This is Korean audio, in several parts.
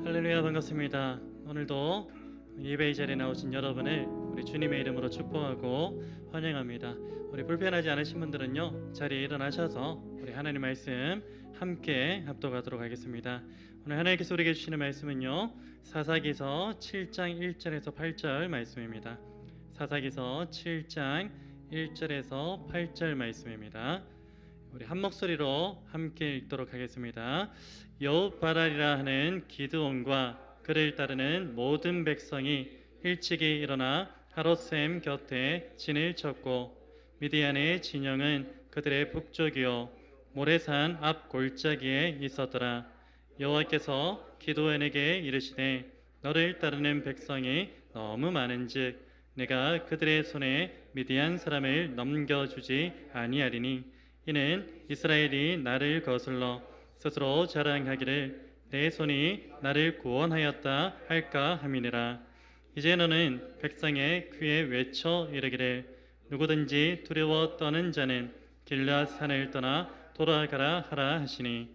할렐루야, 반갑습니다. 오늘도 예배의 자리에 나오신 여러분을 우리 주님의 이름으로 축복하고 환영합니다. 우리 불편하지 않으신 분들은요, 자리에 일어나셔서 우리 하나님 말씀 함께 합독하도록 하겠습니다. 오늘 하나님께서 우리에게 주시는 말씀은요, 사사기서 7장 1절에서 8절 말씀입니다. 사사기서 7장 1절에서 8절 말씀입니다. 우리 한 목소리로 함께 읽도록 하겠습니다. 여호바랄이라 하는 기드온과 그를 따르는 모든 백성이 일찍이 일어나 하롯셈 곁에 진을 쳤고, 미디안의 진영은 그들의 북쪽이요 모레산 앞 골짜기에 있었더라. 여호와께서 기드온에게 이르시되, 너를 따르는 백성이 너무 많은즉 내가 그들의 손에 미디안 사람을 넘겨주지 아니하리니, 이는 이스라엘이 나를 거슬러 스스로 자랑하기를 내 손이 나를 구원하였다 할까 함이니라. 이제 너는 백성의 귀에 외쳐 이르기를, 누구든지 두려워 떠는 자는 길앗 산을 떠나 돌아가라 하라 하시니,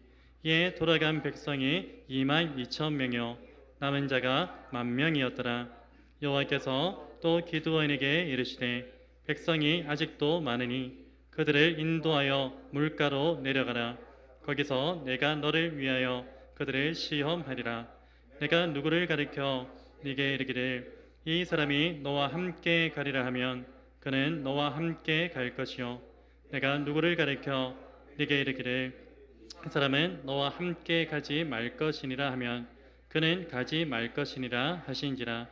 이에 돌아간 백성이 22,000명이요 남은 자가 10,000명이었더라. 여호와께서 또 기드온에게 이르시되, 백성이 아직도 많으니 그들을 인도하여 물가로 내려가라. 거기서 내가 너를 위하여 그들을 시험하리라. 내가 누구를 가리켜 네게 이르기를, 이 사람이 너와 함께 가리라 하면 그는 너와 함께 갈 것이요, 내가 누구를 가리켜 네게 이르기를, 이 사람은 너와 함께 가지 말 것이니라 하면 그는 가지 말 것이니라 하신지라.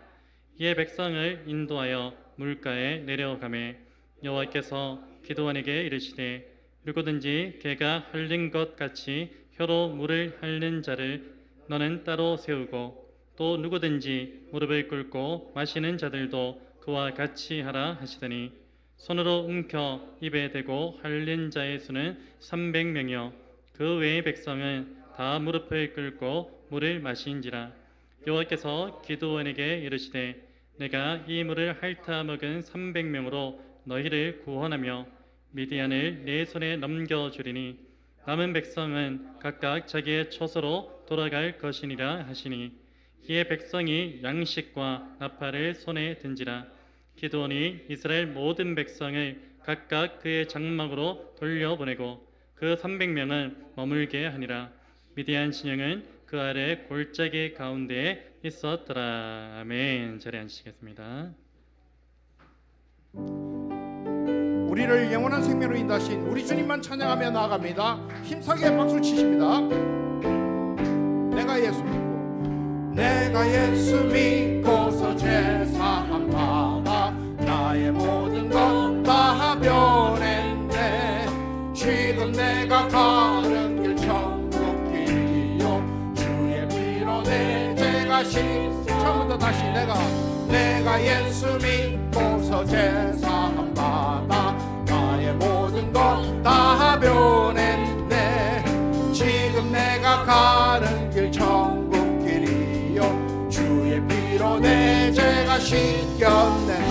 이에 백성을 인도하여 물가에 내려가매 여호와께서 기드온에게 이르시되, 누구든지 개가 핥는 것 같이 혀로 물을 핥는 자를 너는 따로 세우고, 또 누구든지 무릎을 꿇고 마시는 자들도 그와 같이 하라 하시더니, 손으로 움켜 입에 대고 핥는 자의 수는 300명이요 그 외의 백성은 다 무릎을 꿇고 물을 마신지라. 여호와께서 기드온에게 이르시되, 내가 이 물을 핥아 먹은 300명으로 너희를 구원하며 미디안을 내 손에 넘겨주리니, 남은 백성은 각각 자기의 처소로 돌아갈 것이니라 하시니, 이에 백성이 양식과 나팔을 손에 든지라. 기드온이 이스라엘 모든 백성을 각각 그의 장막으로 돌려보내고 그 300명은 머물게 하니라. 미디안 진영은 그 아래 골짜기 가운데에 있었더라. 아멘. 자리에 앉으시겠습니다. 우리를 영원한 생명으로 인도하신 우리 주님만 찬양하며 나아갑니다. 힘차게 박수 치십니다. 내가 예수 믿고서 제사함 받아 나의 모든 것 다 변했네. 지금 내가 가는 길 천국 길이요 주의 피로 내 죄가 처음부터 다시 내가 예수 믿고서 제사함 받아 나의 모든 것 다 변했네. 지금 내가 가는 길 천국 길이요 주의 피로 내 죄가 씻겼네.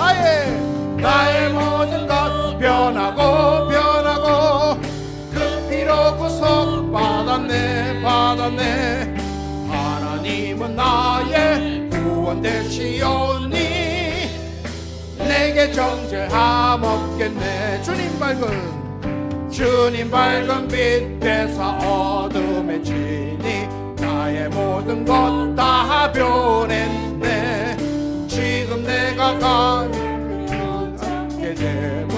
나의 모든 것 변하고 그 피로 구속 받았네. 하나님은 나의 구원 되시오니 내게 정죄함 없겠네. 주님 밝은 빛 되사 어둠에 지니 나의 모든 것 다 변했네. 지금 내가 가는 길 됨은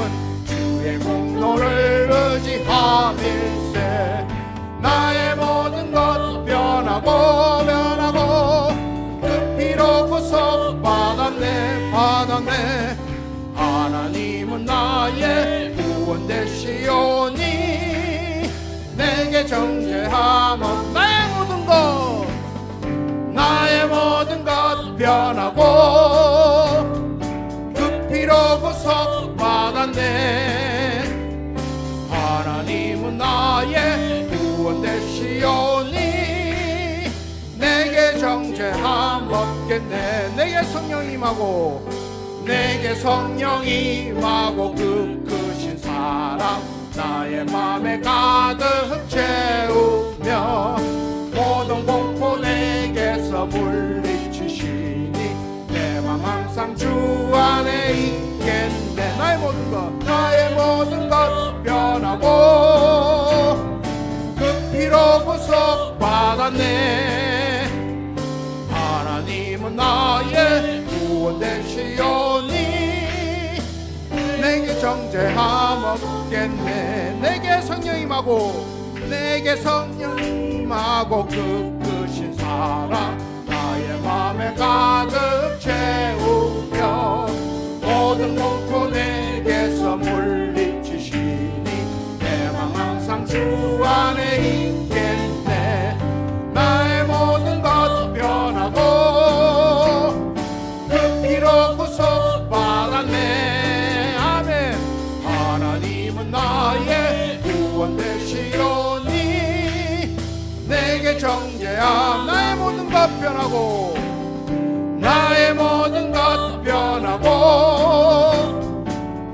주의 공로를 의지함일세. 나의 모든 것 변하고 그 피로 구속 받았네. 하나님은 나의 구원 되시오니 내게 정죄함 없. 나의 모든 것 변하고 그 피로 구속 받았네. 하나님은 나의 구원 되시오니 내게 정죄함 없겠네. 내게 성령 임하고 그 크신 사랑 나의 맘에 가득 채우며 모든 공포 내게서 물리치시니 내 맘 항상 주 안에 있겠네. 나의 모든 것 변하고 그 피로 구속 받았네. 하나님은 나의 구원 되시오니 내게 정죄함 없겠네. 내게 성령 임하고 그 크신 사랑 나의 맘에 가득 채우며 모든 공포 내게서 물리치시니 내 맘 항상 주 안에 있겠네. 나의 모든 것 변하고 그 피로 구속 받았네. 아멘. 하나님은 나의 구원 되시오니 내게 정죄함 나의 모든 것 변하고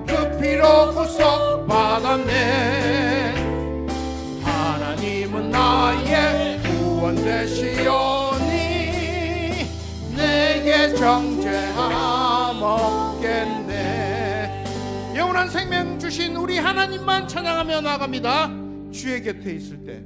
그 피로 구속 받았네. 하나님은 나의 구원 되시오니 내게 정죄함 없겠네. 영원한 생명 주신 우리 하나님만 찬양하며 나갑니다. 주의 곁에 있을 때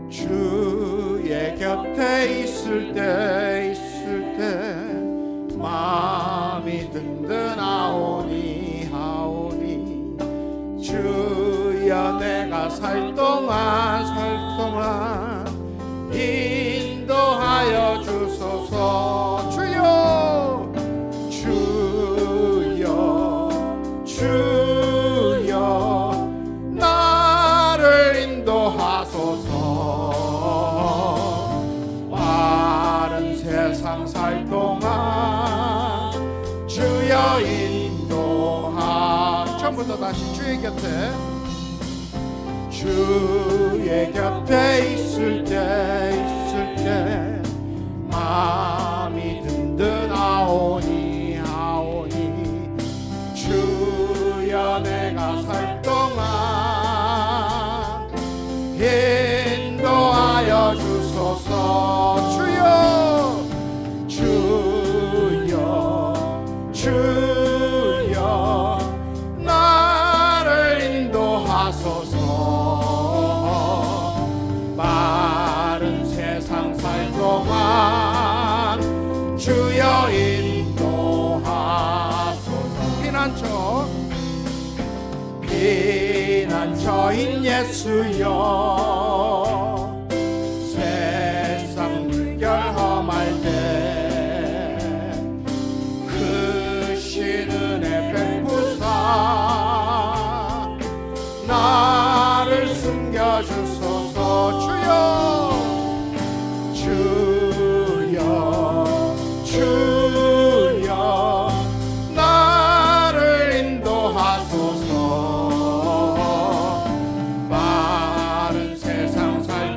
주의 곁에 있을 때 마음이 든든하오니 주여 내가 살 동안 인도하여 주소서. 주여 나를 인도하소서. 빠른 세상 살 동안 주여 인도하. 처음부터 다시 주의 곁에 있을 때 마음이 든든하오니 주여 내가 살 동안 인도하여 주소서. 주여 나를 인도하소서. 빠른 세상 살 동안 주여 인도하소서. 피난처인 예수여 세상 물결 험할 때 크신 은혜 베푸사 나를 숨겨주소서. 주여 나를 인도하소서. 빠른 세상 살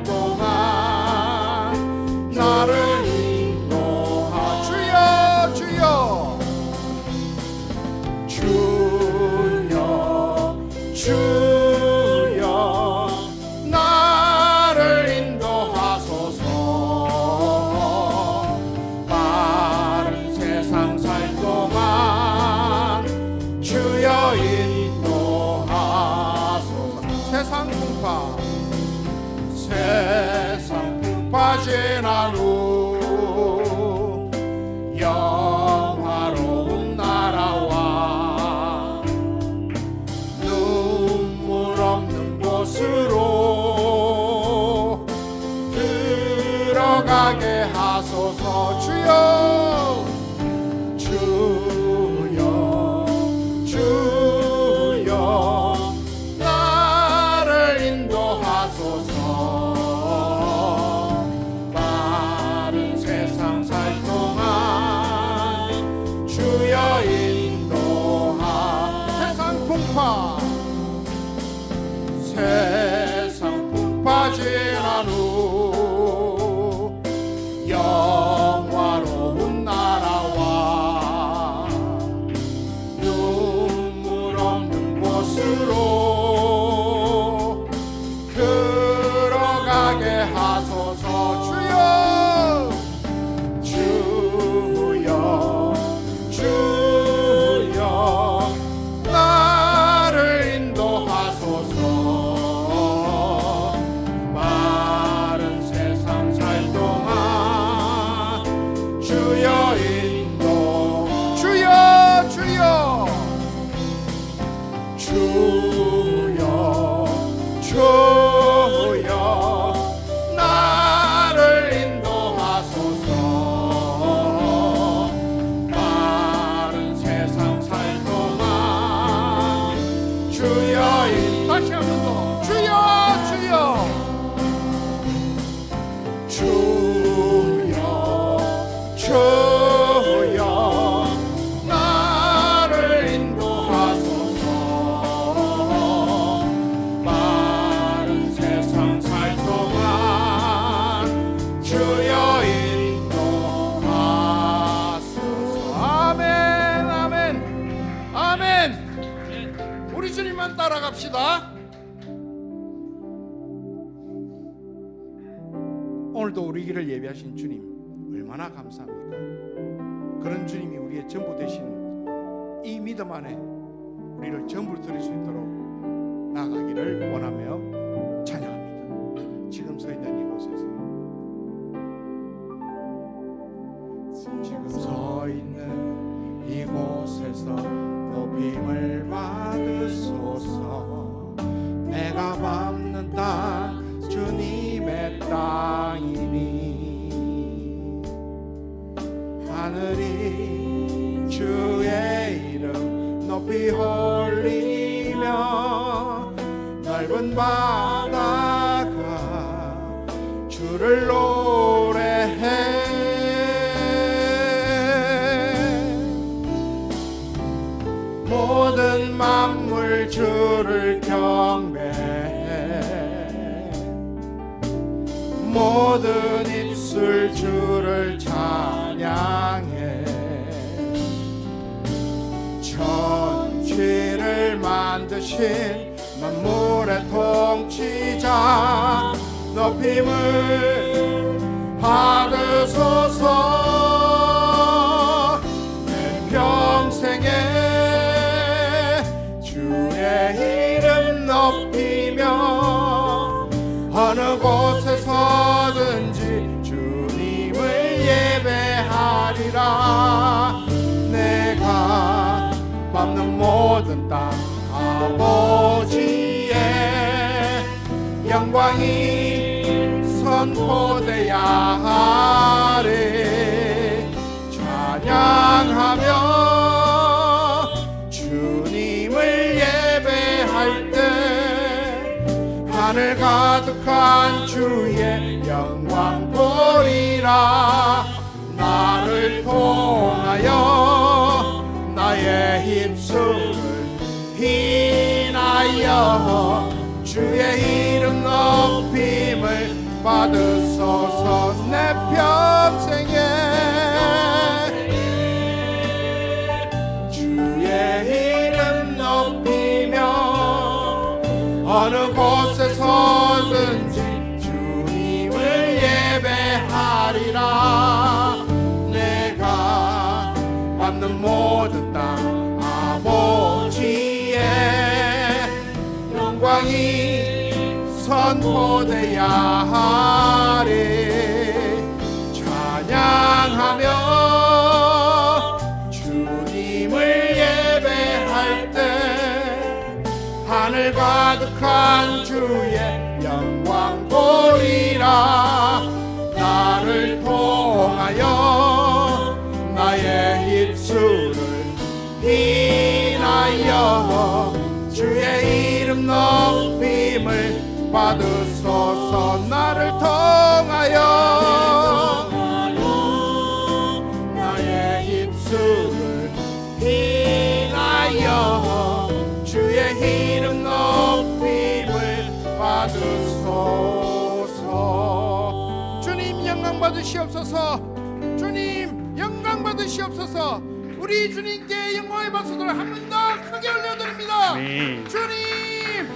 알아갑시다. 오늘도 우리 길을 예비하신 주님 얼마나 감사합니까? 그런 주님이 우리의 전부 되신 이 믿음 안에 우리를 전부를 드릴 수 있도록 나아가기를 원하며 찬양합니다. 지금 서 있는 이곳에서, 지금 서 있는 이곳에서 높임을 받으소서. 내가 밟는 땅 주님의 땅이니 하늘이 주의 이름 높이 올리며 넓은 바다가 주를 노래해. 모든 만물 주를 경배해. 모든 입술 주를 찬양해. 천지를 만드신 만물의 통치자 높임을 받으소서. 내 평생에 주의 이름 높이며 어느 곳에서든지 주님을 예배하리라. 내가 밟는 모든 땅 아버지의 영광이 선포되야 하리. 찬양하며 주님을 예배할 때 하늘 가득한 주의 영광 보리라. 나를 통하여 나의 입술을 인하여 주의 이름 높임을 받으소서. 내 평생에 주의 이름 높이며 어느 곳에서든지 주님을 예배하리라. 내가 받는 모든 땅 아버지의 영광이 선포되야 하리. 찬양하며 주님을 예배할 때 하늘 가득한 주의 영광 보리라. 나를 통하여 나의 입술을 인하여 주의 이름 높임을 받으소서. 나를 통하여 나의 입술을 인하여 주의 이름 높임을 받으소서. 주님 영광 받으시옵소서. 주님 영광 받으시옵소서. 우리 주님께 영광의 박수들을 한 번 더 크게 올려드립니다. 주님,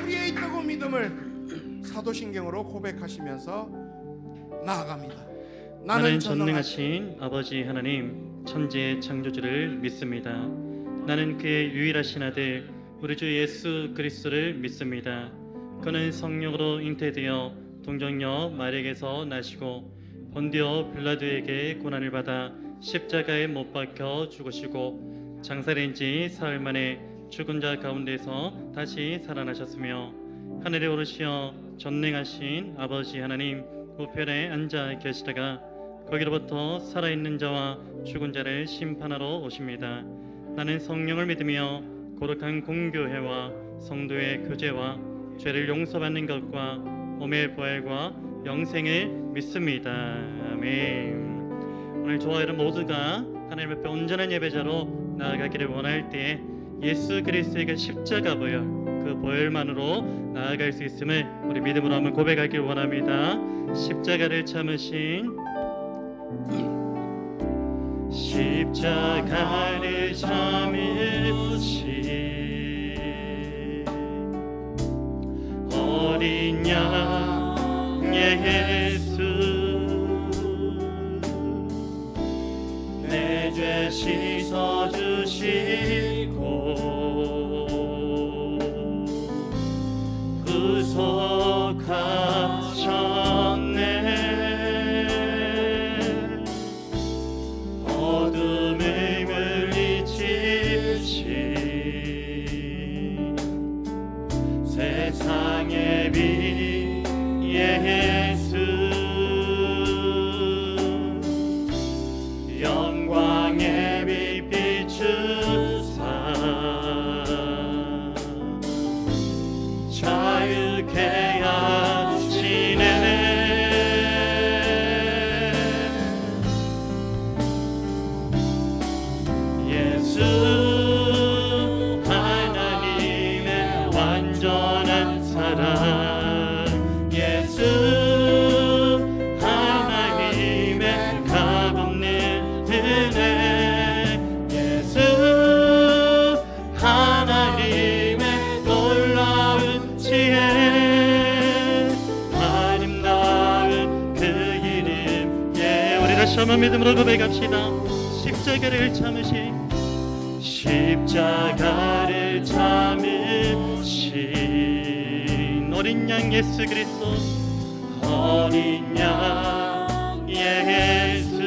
우리의 이 뜨거운 믿음을 사도신경으로 고백하시면서 나아갑니다. 나는 전능하신 아버지 하나님 천지의 창조주를 믿습니다. 나는 그의 유일하신 아들 우리 주 예수 그리스도를 믿습니다. 그는 성령으로 잉태되어 동정녀 마리아에게서 나시고 본디오 빌라도에게 고난을 받아 십자가에 못 박혀 죽으시고 장사된 지 사흘 만에 죽은 자 가운데서 다시 살아나셨으며 하늘에 오르시어 전능하신 아버지 하나님 우편에 앉아 계시다가 거기로부터 살아있는 자와 죽은 자를 심판하러 오십니다. 나는 성령을 믿으며 거룩한 공교회와 성도의 교제와 죄를 용서받는 것과 몸의 부활과 영생을 믿습니다. 아멘. 오늘 저와 여러분 모두가 하나님 앞에 온전한 예배자로 나아가기를 원할 때 예수 그리스도의 그 십자가 보혈, 그 보혈만으로 나아갈 수 있음을 우리 믿음으로 한번 고백하길 원합니다. 십자가를 참으신 십자가를 참으신 예수 내 죄 씻어주시고 구속하셨네 어둠을 물리치신 세상의 빛 예수 영광의 빛 비추사 자유케 하시네 예수 하나님의 완전한 사랑 예수 하나님의 값없는 은혜 예수 하나님의 놀라운 지혜 아름다운 그 이름 예 우리 다시 한번 믿음으로 고백합시다 십자가를 참으신 십자가를 참으신 어린 양 예수 그리스도 어린 양 예수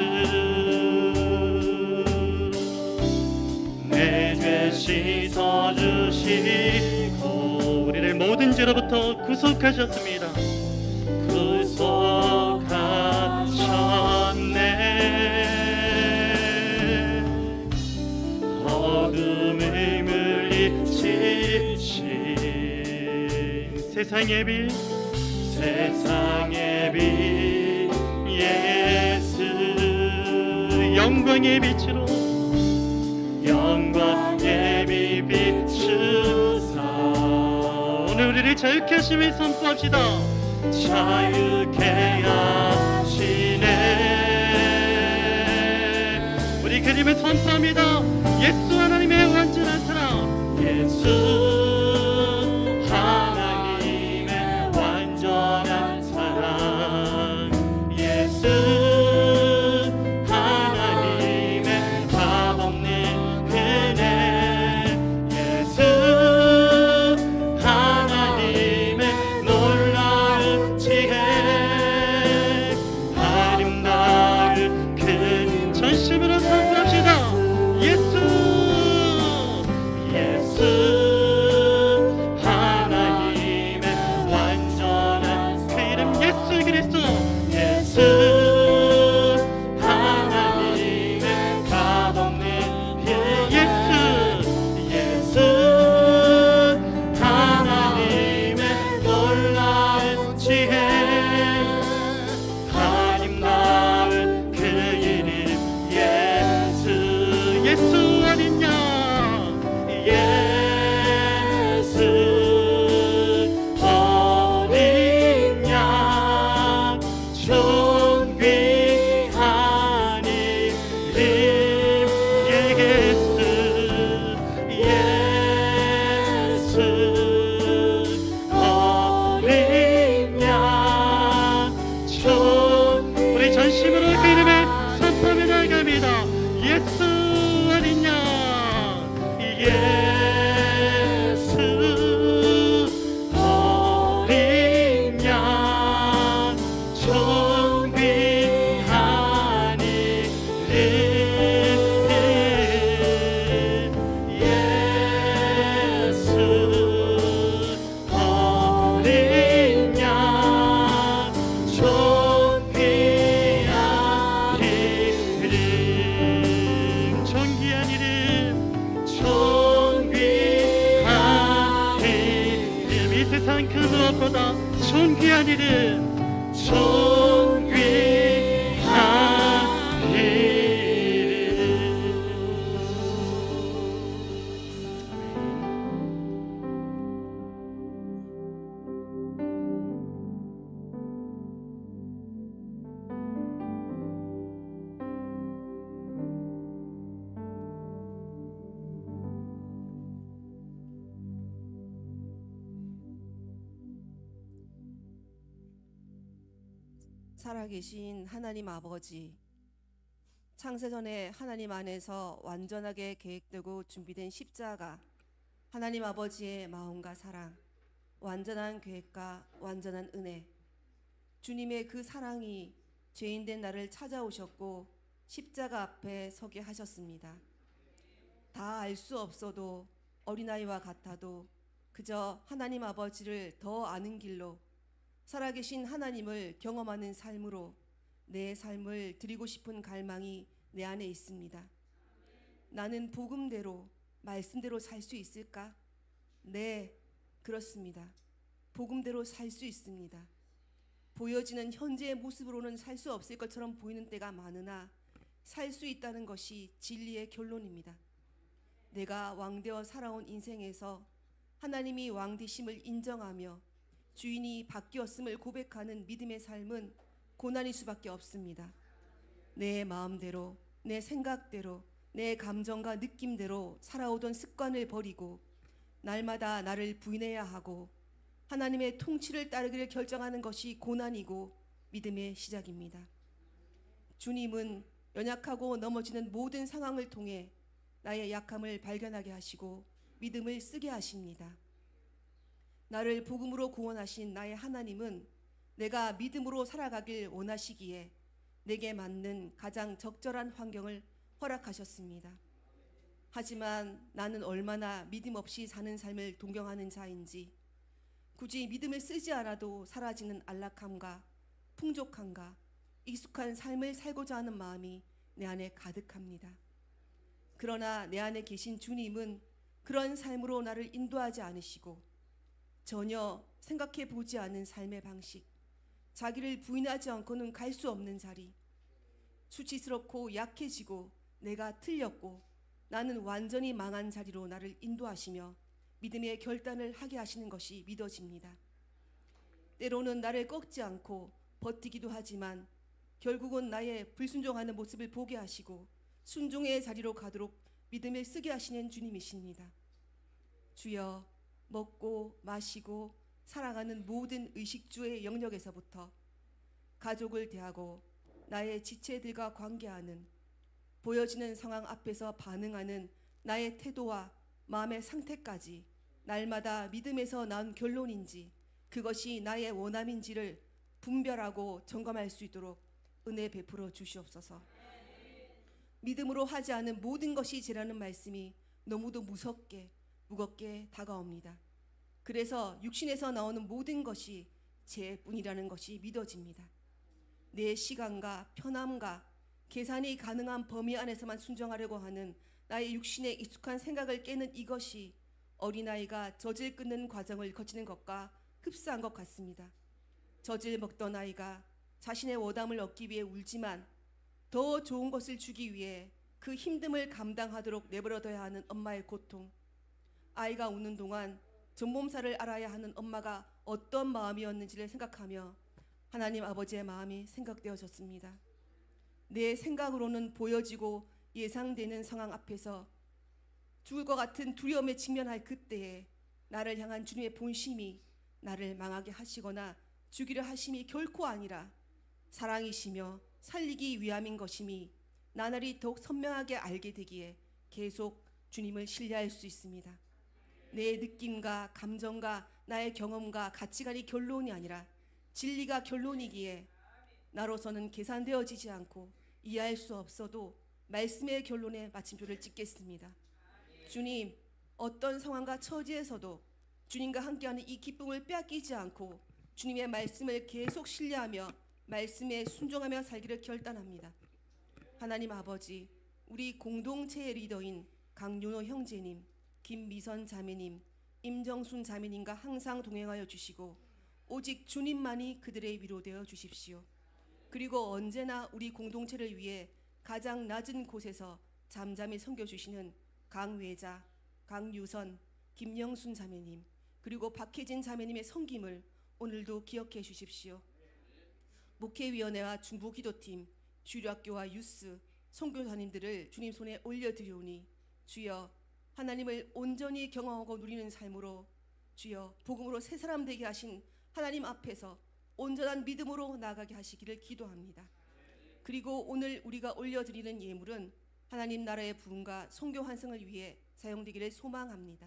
내 죄 씻어주시고 우리를 모든 죄로부터 구속하셨습니다 구속하셨네 어둠을 물리치신 세상의 빛 세상의 빛 예수 영광의 빛으로 영광의 빛 비추사 오늘 우리를 자유케 하심을 선포합시다 자유케 하시네 우리 그림을 선포합니다 예수 하나님의 완전한 사랑 예수 하나님의 완전한 사랑 예수 하나님의 값없는 은혜 예수 하나님의 놀라운 지혜 아름다운 큰 전심으로 선포합시다 예수 하나님의 완전한 그 이름 예수 그리스도 예수 하나님의 값없는 예수 하나님의 놀라운 지혜 아름다운 그 이름 예수 어린 양 예수 어린 양 존귀한 이름 예수 어린 양 우리 전심으로 그 이름을 선포하며 나아갑니다 예수 어린 양 예수 어린 양 존귀한 이름 예수 어린 양 존귀한 이름 존귀한 이름 존귀한 이름 이 세상 그 무엇보다 존귀한 이름 존귀한 이름 살아계신 하나님 아버지, 창세전에 하나님 안에서 완전하게 계획되고 준비된 십자가, 하나님 아버지의 마음과 사랑, 완전한 계획과 완전한 은혜, 주님의 그 사랑이 죄인된 나를 찾아오셨고 십자가 앞에 서게 하셨습니다. 다 알 수 없어도 어린아이와 같아도 그저 하나님 아버지를 더 아는 길로 살아계신 하나님을 경험하는 삶으로 내 삶을 드리고 싶은 갈망이 내 안에 있습니다. 나는 복음대로 말씀대로 살 수 있을까? 네, 그렇습니다. 복음대로 살 수 있습니다. 보여지는 현재의 모습으로는 살 수 없을 것처럼 보이는 때가 많으나 살 수 있다는 것이 진리의 결론입니다. 내가 왕되어 살아온 인생에서 하나님이 왕되심을 인정하며 주인이 바뀌었음을 고백하는 믿음의 삶은 고난일 수밖에 없습니다. 내 마음대로, 내 생각대로, 내 감정과 느낌대로 살아오던 습관을 버리고 날마다 나를 부인해야 하고 하나님의 통치를 따르기를 결정하는 것이 고난이고 믿음의 시작입니다. 주님은 연약하고 넘어지는 모든 상황을 통해 나의 약함을 발견하게 하시고 믿음을 쓰게 하십니다. 나를 복음으로 구원하신 나의 하나님은 내가 믿음으로 살아가길 원하시기에 내게 맞는 가장 적절한 환경을 허락하셨습니다. 하지만 나는 얼마나 믿음 없이 사는 삶을 동경하는 자인지, 굳이 믿음을 쓰지 않아도 사라지는 안락함과 풍족함과 익숙한 삶을 살고자 하는 마음이 내 안에 가득합니다. 그러나 내 안에 계신 주님은 그런 삶으로 나를 인도하지 않으시고 전혀 생각해 보지 않은 삶의 방식, 자기를 부인하지 않고는 갈 수 없는 자리, 수치스럽고 약해지고 내가 틀렸고 나는 완전히 망한 자리로 나를 인도하시며 믿음의 결단을 하게 하시는 것이 믿어집니다. 때로는 나를 꺾지 않고 버티기도 하지만 결국은 나의 불순종하는 모습을 보게 하시고 순종의 자리로 가도록 믿음을 쓰게 하시는 주님이십니다. 주여, 먹고 마시고 살아가는 모든 의식주의 영역에서부터 가족을 대하고 나의 지체들과 관계하는 보여지는 상황 앞에서 반응하는 나의 태도와 마음의 상태까지 날마다 믿음에서 나온 결론인지 그것이 나의 원함인지를 분별하고 점검할 수 있도록 은혜 베풀어 주시옵소서. 믿음으로 하지 않은 모든 것이 죄라는 말씀이 너무도 무겁게 다가옵니다. 그래서 육신에서 나오는 모든 것이 죄뿐이라는 것이 믿어집니다. 내 시간과 편함과 계산이 가능한 범위 안에서만 순종하려고 하는 나의 육신의 익숙한 생각을 깨는 이것이 어린아이가 젖을 끊는 과정을 거치는 것과 흡사한 것 같습니다. 젖을 먹던 아이가 자신의 워담을 얻기 위해 울지만 더 좋은 것을 주기 위해 그 힘듦을 감당하도록 내버려둬야 하는 엄마의 고통, 아이가 우는 동안 전몸살을 알아야 하는 엄마가 어떤 마음이었는지를 생각하며 하나님 아버지의 마음이 생각되어졌습니다. 내 생각으로는 보여지고 예상되는 상황 앞에서 죽을 것 같은 두려움에 직면할 그때에 나를 향한 주님의 본심이 나를 망하게 하시거나 죽이려 하심이 결코 아니라 사랑이시며 살리기 위함인 것임이 나날이 더욱 선명하게 알게 되기에 계속 주님을 신뢰할 수 있습니다. 내 느낌과 감정과 나의 경험과 가치관이 결론이 아니라 진리가 결론이기에 나로서는 계산되어지지 않고 이해할 수 없어도 말씀의 결론에 마침표를 찍겠습니다. 주님, 어떤 상황과 처지에서도 주님과 함께하는 이 기쁨을 빼앗기지 않고 주님의 말씀을 계속 신뢰하며 말씀에 순종하며 살기를 결단합니다. 하나님 아버지, 우리 공동체의 리더인 강윤호 형제님, 김미선 자매님, 임정순 자매님과 항상 동행하여 주시고 오직 주님만이 그들의 위로되어 주십시오. 그리고 언제나 우리 공동체를 위해 가장 낮은 곳에서 잠잠히 섬겨주시는 강외자, 강유선, 김영순 자매님, 그리고 박혜진 자매님의 섬김을 오늘도 기억해 주십시오. 목회위원회와 중보기도팀, 주일학교와 유스, 선교사님들을 주님 손에 올려드리오니 주여, 하나님을 온전히 경험하고 누리는 삶으로 주여 복음으로 새 사람 되게 하신 하나님 앞에서 온전한 믿음으로 나아가게 하시기를 기도합니다. 그리고 오늘 우리가 올려드리는 예물은 하나님 나라의 부흥과 선교 환승을 위해 사용되기를 소망합니다.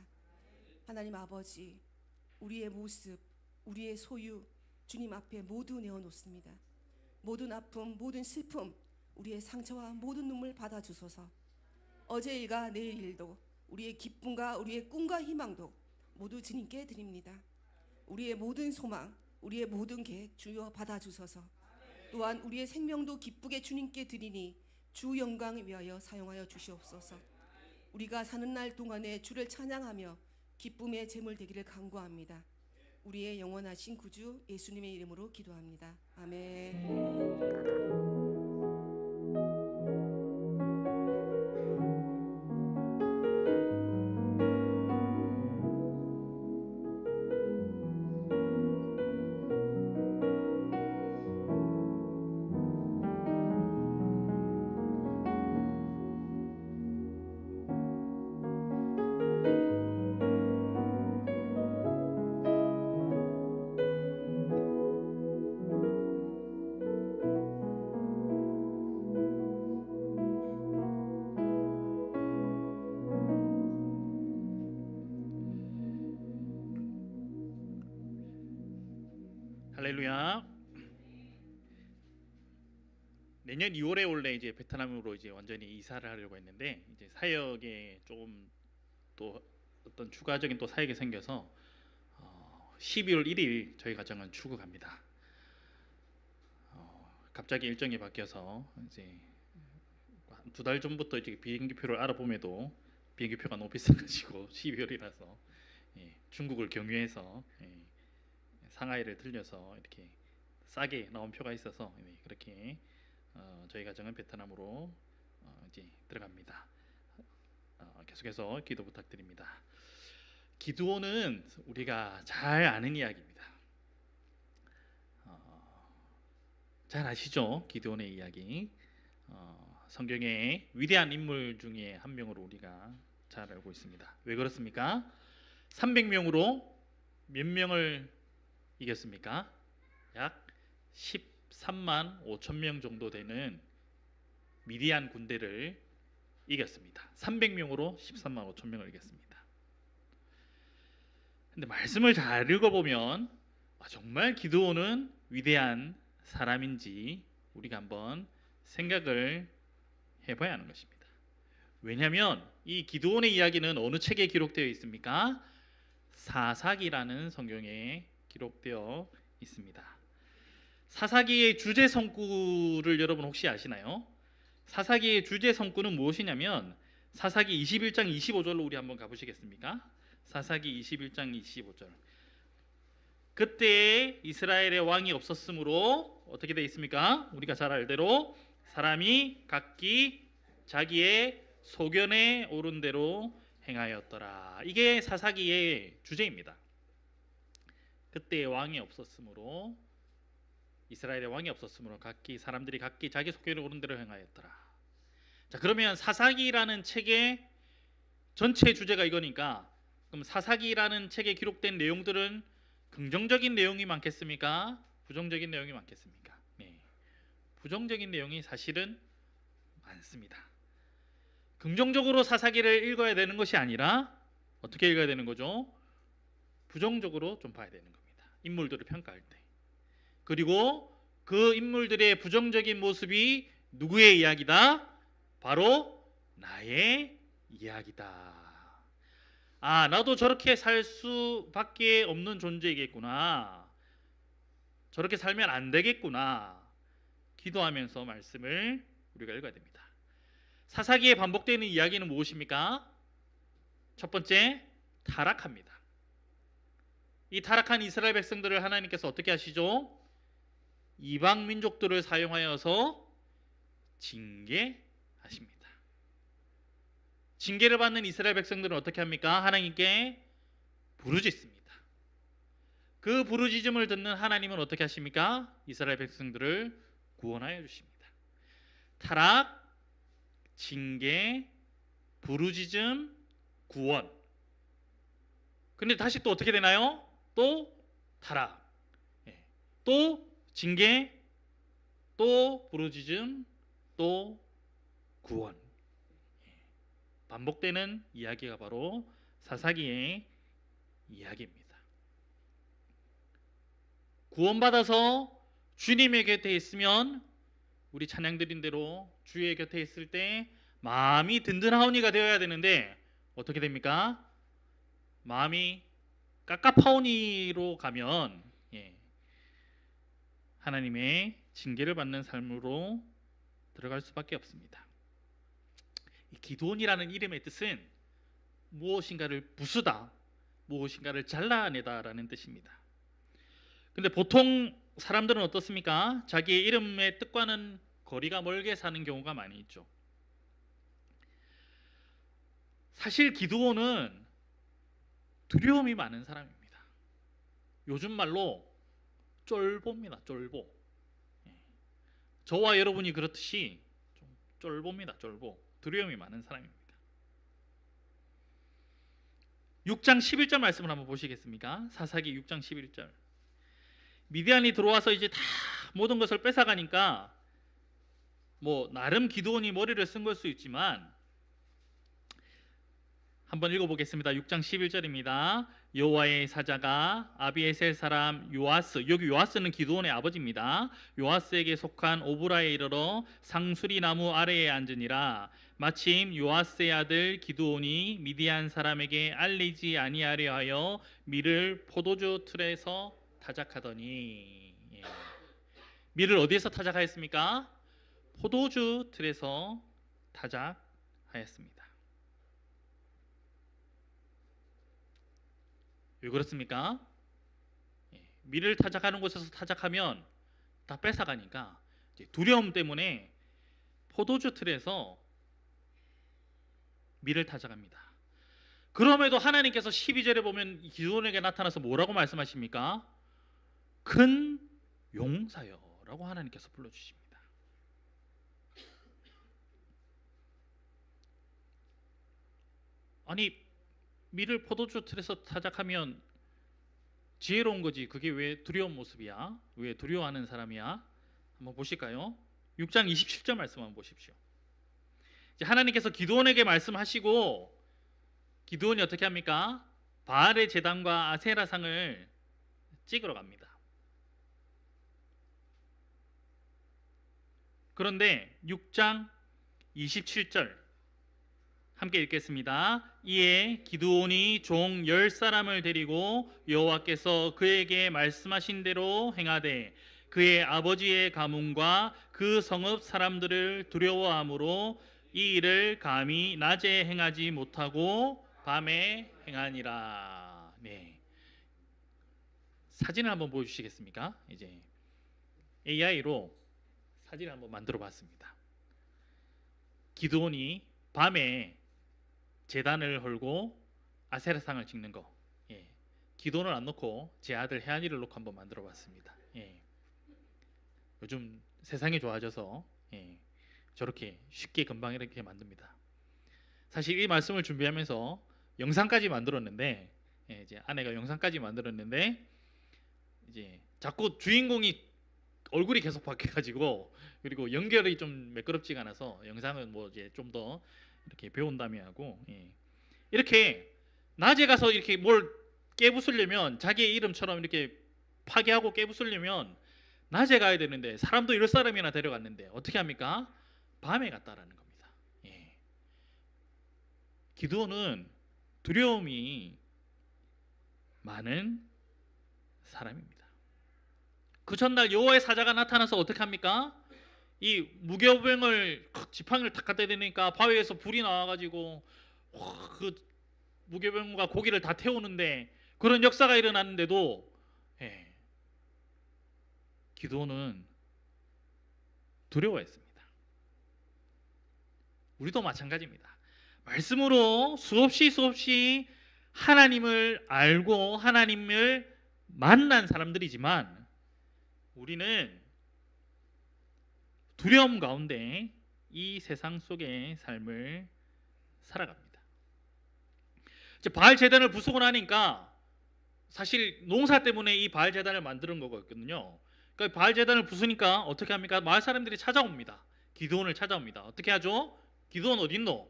하나님 아버지, 우리의 모습, 우리의 소유 주님 앞에 모두 내어놓습니다. 모든 아픔, 모든 슬픔, 우리의 상처와 모든 눈물 받아주소서. 어제 일과 내일 일도, 우리의 기쁨과 우리의 꿈과 희망도 모두 주님께 드립니다. 우리의 모든 소망, 우리의 모든 계획 주여 받아주소서. 또한 우리의 생명도 기쁘게 주님께 드리니 주 영광 위하여 사용하여 주시옵소서. 우리가 사는 날 동안에 주를 찬양하며 기쁨의 제물 되기를 간구합니다. 우리의 영원하신 구주 예수님의 이름으로 기도합니다. 아멘. 할렐루야. 내년 2월에 원래 이제 베트남으로 이제 완전히 이사를 하려고 했는데 이제 사역에 조금 또 어떤 추가적인 또 사역이 생겨서 12월 1일 저희 가정은 출국합니다. 갑자기 일정이 바뀌어서 이제 2달 전부터 이제 비행기표를 알아봄에도 비행기표가 너무 비싸가지고 12월이라서 중국을 경유해서 상하이를 들려서 이렇게 싸게 나온 표가 있어서 그렇게 저희 가정은 베트남으로 이제 들어갑니다. 계속해서 기도 부탁드립니다. 기드온은 우리가 잘 아는 이야기입니다. 잘 아시죠? 기드온의 이야기. 성경의 위대한 인물 중에 한 명으로 우리가 잘 알고 있습니다. 왜 그렇습니까? 300명으로 몇 명을 이겼습니까? 약 13만 5천 명 정도 되는 미디안 군대를 이겼습니다. 300명으로 13만 5천 명을 이겼습니다. 근데 말씀을 잘 읽어보면 정말 기드온은 위대한 사람인지 우리가 한번 생각을 해봐야 하는 것입니다. 왜냐하면 이 기드온의 이야기는 어느 책에 기록되어 있습니까? 사사기라는 성경에 기록되어 있습니다. 사사기의 주제 성구를 여러분 혹시 아시나요? 사사기의 주제 성구는 무엇이냐면 사사기 21장 25절로 우리 한번 가보시겠습니까? 사사기 21장 25절. 그때 이스라엘의 왕이 없었으므로 어떻게 되어 있습니까? 우리가 잘 알대로 사람이 각기 자기의 소견에 오른 대로 행하였더라. 이게 사사기의 주제입니다. 그때 왕이 없었으므로 이스라엘의 왕이 없었으므로 사람들이 각기 자기 소견에 오른 대로 행하였더라. 자, 그러면 사사기라는 책의 전체 주제가 이거니까 그럼 사사기라는 책에 기록된 내용들은 긍정적인 내용이 많겠습니까? 부정적인 내용이 많겠습니까? 네. 부정적인 내용이 사실은 많습니다. 긍정적으로 사사기를 읽어야 되는 것이 아니라 어떻게 읽어야 되는 거죠? 부정적으로 좀 봐야 되는 겁니다. 인물들을 평가할 때. 그리고 그 인물들의 부정적인 모습이 누구의 이야기다? 바로 나의 이야기다. 아, 나도 저렇게 살 수밖에 없는 존재이겠구나. 저렇게 살면 안 되겠구나. 기도하면서 말씀을 우리가 읽어야 됩니다. 사사기에 반복되는 이야기는 무엇입니까? 첫 번째, 타락합니다. 이 타락한 이스라엘 백성들을 하나님께서 어떻게 하시죠? 이방 민족들을 사용하여서 징계하십니다. 징계를 받는 이스라엘 백성들은 어떻게 합니까? 하나님께 부르짖습니다. 그 부르짖음을 듣는 하나님은 어떻게 하십니까? 이스라엘 백성들을 구원하여 주십니다. 타락, 징계, 부르짖음, 구원. 근데 다시 또 어떻게 되나요? 또 타락. 또 징계, 또 부르짖음, 또 구원. 반복되는 이야기가 바로 사사기의 이야기입니다. 구원받아서 주님의 곁에 있으면 우리 찬양 드린 대로 주의 곁에 있을 때 마음이 든든하오니가 되어야 되는데 어떻게 됩니까? 마음이 깝깝하오니로 가면 하나님의 징계를 받는 삶으로 들어갈 수밖에 없습니다. 이 기드온이라는 이름의 뜻은 무엇인가를 부수다, 무엇인가를 잘라내다라는 뜻입니다. 근데 보통 사람들은 어떻습니까? 자기의 이름의 뜻과는 거리가 멀게 사는 경우가 많이 있죠. 사실 기드온은 두려움이 많은 사람입니다. 요즘 말로 쫄보입니다. 쫄보. 저와 여러분이 그렇듯이 좀 쫄보입니다. 쫄보. 두려움이 많은 사람입니다. 6장 11절 말씀을 한번 보시겠습니까? 사사기 6장 11절. 미디안이 들어와서 이제 다 모든 것을 뺏어가니까 뭐 나름 기드온이 머리를 쓴 걸 수 있지만 한번 읽어보겠습니다. 6장 11절입니다. 여호와의 사자가 아비에셀 사람 요아스, 여기 요아스는 기드온의 아버지입니다. 요아스에게 속한 오브라에 이르러 상수리 나무 아래에 앉으니라. 마침 요아스의 아들 기드온이 미디안 사람에게 알리지 아니하려 하여 밀을 포도주 틀에서 타작하더니. 밀을 어디에서 타작하였습니까? 포도주 틀에서 타작하였습니다. 왜 그렇습니까? 밀을 타작하는 곳에서 타작하면 다 뺏어가니까 두려움 때문에 포도주 틀에서 밀을 타작합니다. 그럼에도 하나님께서 12절에 보면 기드온에게 나타나서 뭐라고 말씀하십니까? 큰 용사여라고 하나님께서 불러주십니다. 아니 밀을 포도주 틀에서 타작하면 지혜로운 거지. 그게 왜 두려운 모습이야? 왜 두려워하는 사람이야? 한번 보실까요? 6장 27절 말씀 한번 보십시오. 이제 하나님께서 기드온에게 말씀하시고 기드온이 어떻게 합니까? 바알의 제단과 아세라상을 찍으러 갑니다. 그런데 6장 27절 함께 읽겠습니다. 이에 기드온이 종 10사람을 데리고 여호와께서 그에게 말씀하신 대로 행하되 그의 아버지의 가문과 그 성읍 사람들을 두려워함으로 이 일을 감히 낮에 행하지 못하고 밤에 행하니라. 네. 사진을 한번 보여주시겠습니까? 이제 AI로 사진을 한번 만들어봤습니다. 기드온이 밤에 제단을 헐고 아세라상을 찍는 거. 기도는 안 넣고 제 아들 혜안이를 놓고 한번 만들어봤습니다. 요즘 세상이 좋아져서 저렇게 쉽게 금방 이렇게 만듭니다. 사실 이 말씀을 준비하면서 영상까지 만들었는데 이제 아내가 영상까지 만들었는데 이제 자꾸 주인공이 얼굴이 계속 바뀌어가지고 그리고 연결이 좀 매끄럽지가 않아서 영상은 뭐 이제 좀 더 이렇게 배운 다음에 하고 이렇게 낮에 가서 이렇게 뭘 깨부수려면 자기의 이름처럼 이렇게 파괴하고 깨부수려면 낮에 가야 되는데 사람도 10사람이나 데려갔는데 어떻게 합니까? 밤에 갔다라는 겁니다. 기드온은 두려움이 많은 사람입니다. 그 전날 여호와의 사자가 나타나서 어떻게 합니까? 이 무교병을 지팡이를 탁 갖다 대니까 바위에서 불이 나와가지고 그 무교병과 고기를 다 태우는데 그런 역사가 일어났는데도 기드온은 두려워했습니다. 우리도 마찬가지입니다. 말씀으로 수없이 하나님을 알고 하나님을 만난 사람들이지만 우리는 두려움 가운데 이 세상 속의 삶을 살아갑니다. 이제 바알 제단을 부수고 나니까 사실 농사 때문에 이 바알 제단을 만드는 거거든요. 그러니까 바알 제단을 부수니까 어떻게 합니까? 마을 사람들이 찾아옵니다. 기드온을 찾아옵니다. 어떻게 하죠? 기드온 어딨노?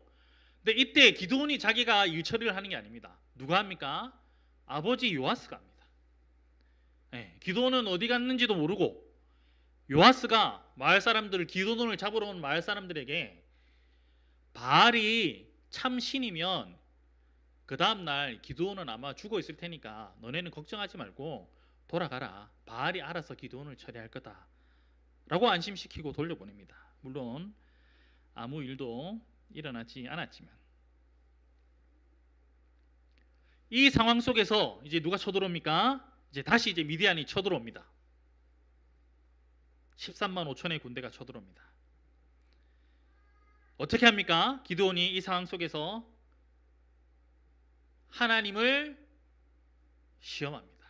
근데 이때 기드온이 자기가 일 처리를 하는 게 아닙니다. 누가 합니까? 아버지 요아스가 합니다. 기드온은 어디 갔는지도 모르고 요아스가 마을 사람들을, 기드온을 잡으러 온 마을 사람들에게 바알이 참 신이면 그 다음날 기드온은 아마 죽어 있을 테니까 너네는 걱정하지 말고 돌아가라. 바알이 알아서 기드온을 처리할 거다 라고 안심시키고 돌려보냅니다. 물론 아무 일도 일어나지 않았지만, 이 상황 속에서 이제 누가 쳐들어옵니까? 이제 다시 이제 미디안이 쳐들어옵니다. 13만 5천의 군대가 쳐들어옵니다. 어떻게 합니까? 기드온이 이 상황 속에서 하나님을 시험합니다.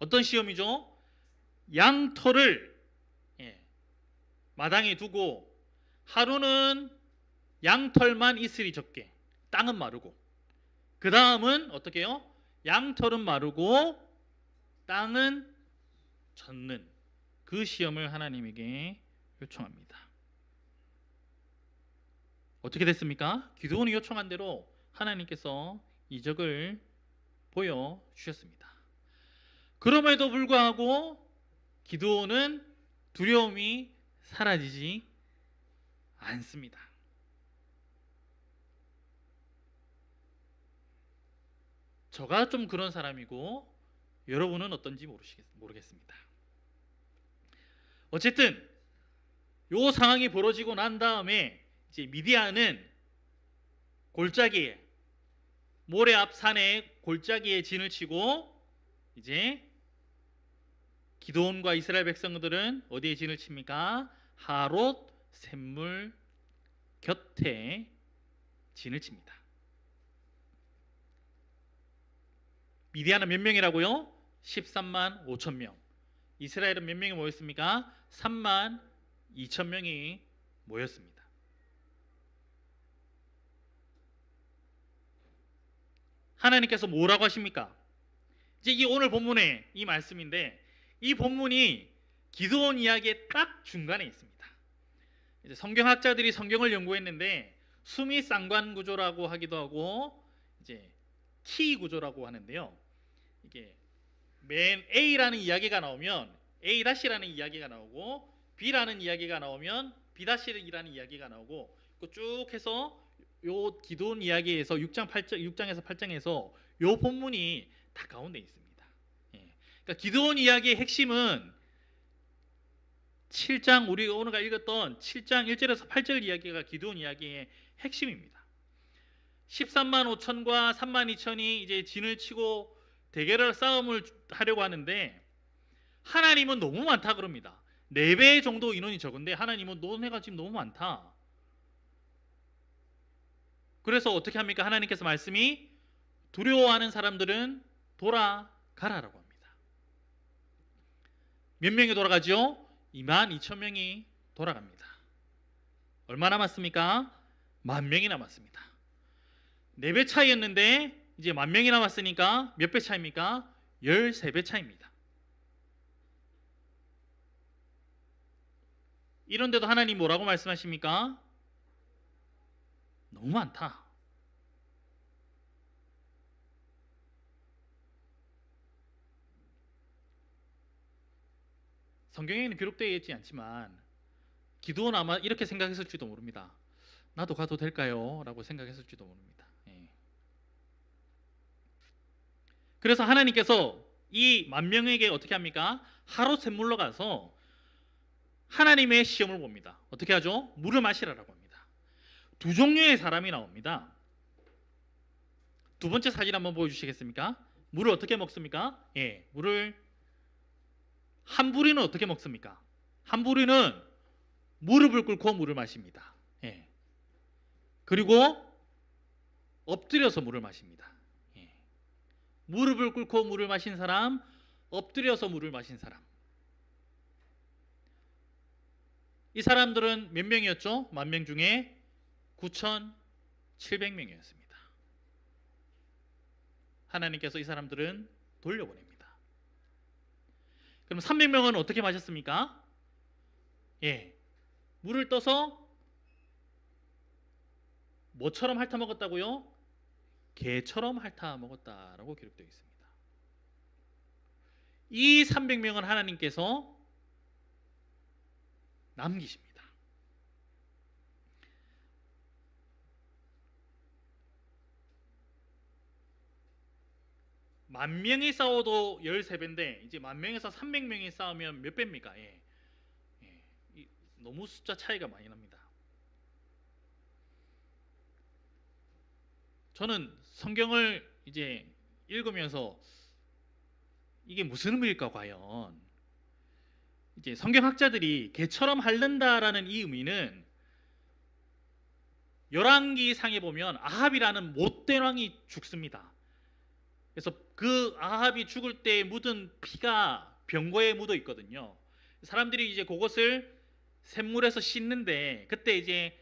어떤 시험이죠? 양털을 마당에 두고 하루는 양털만 이슬이 적게, 땅은 마르고, 그 다음은 어떻게 해요? 양털은 마르고 땅은 젖는 그 시험을 하나님에게 요청합니다. 어떻게 됐습니까? 기드온이 요청한 대로 하나님께서 이적을 보여주셨습니다. 그럼에도 불구하고 기드온은 두려움이 사라지지 않습니다. 저가 좀 그런 사람이고 여러분은 어떤지 모르겠습니다. 어쨌든 이 상황이 벌어지고 난 다음에 이제 미디안은 골짜기에, 모레 앞 산에 골짜기에 진을 치고, 이제 기드온과 이스라엘 백성들은 어디에 진을 칩니까? 하롯 샘물 곁에 진을 칩니다. 미디안은 몇 명이라고요? 13만 5천 명. 이스라엘은 몇 명이 모였습니까? 3만 2천 명이 모였습니다. 하나님께서 뭐라고 하십니까? 이제 이 오늘 본문의 이 말씀인데, 이 본문이 기드온 이야기의 딱 중간에 있습니다. 이제 성경학자들이 성경을 연구했는데 수미 쌍관 구조라고 하기도 하고 이제 T 구조라고 하는데요. 이게 맨 A라는 이야기가 나오면 A-라는 이야기가 나오고, B라는 이야기가 나오면 B-라는 이야기가 나오고, 쭉 해서 요 기드온 이야기에서 6장에서 8장에서 요 본문이 다 가운데 있습니다. 그러니까 기드온 이야기의 핵심은 7장, 우리가 오늘 읽었던 7장 1절에서 8절 이야기가 기드온 이야기의 핵심입니다. 13만 5천과 3만 2천이 이제 진을 치고 대결을 싸움을 하려고 하는데, 하나님은 너무 많다 그럽니다. 4배 정도 인원이 적은데 하나님은 너네가 지금 너무 많다. 그래서 어떻게 합니까? 하나님께서 말씀이 두려워하는 사람들은 돌아가라라고 합니다. 몇 명이 돌아가죠? 2만 2천 명이 돌아갑니다. 얼마 남았습니까? 10,000명이 남았습니다. 4배 차이였는데 이제 10,000명이 남았으니까 몇 배 차입니까? 13배 차입니다. 이런데도 하나님 뭐라고 말씀하십니까? 너무 많다. 성경에는 기록되어 있지 않지만 기드온은 아마 이렇게 생각했을지도 모릅니다. 나도 가도 될까요? 라고 생각했을지도 모릅니다. 그래서 하나님께서 이 10,000명에게 어떻게 합니까? 하루 샘물로 가서 하나님의 시험을 봅니다. 어떻게 하죠? 물을 마시라라고 합니다. 2 종류의 사람이 나옵니다. 두 번째 사진 한번 보여주시겠습니까? 물을 어떻게 먹습니까? 물을 한 부리는 어떻게 먹습니까? 한 부리는 무릎을 꿇고 물을 마십니다. 그리고 엎드려서 물을 마십니다. 무릎을 꿇고 물을 마신 사람, 엎드려서 물을 마신 사람. 이 사람들은 몇 명이었죠? 10,000명 중에 9,700명이었습니다. 하나님께서 이 사람들은 돌려보냅니다. 그럼 300명은 어떻게 마셨습니까? 예, 물을 떠서 뭐처럼 핥아 먹었다고요? 개처럼 핥아 먹었다라고 기록되어 있습니다. 이 300명은 하나님께서 남기십니다. 만 명이 싸워도 13배인데 이제 만 명에서 300명이 싸우면 몇 배입니까? 예. 너무 숫자 차이가 많이 납니다. 저는 성경을 이제 읽으면서 이게 무슨 의미일까 과연? 이제 성경학자들이 개처럼 핥는다라는 이 의미는 열왕기 상에 보면 아합이라는 못된 왕이 죽습니다. 그래서 그 아합이 죽을 때 묻은 피가 병거에 묻어 있거든요. 사람들이 이제 그것을 샘물에서 씻는데 그때 이제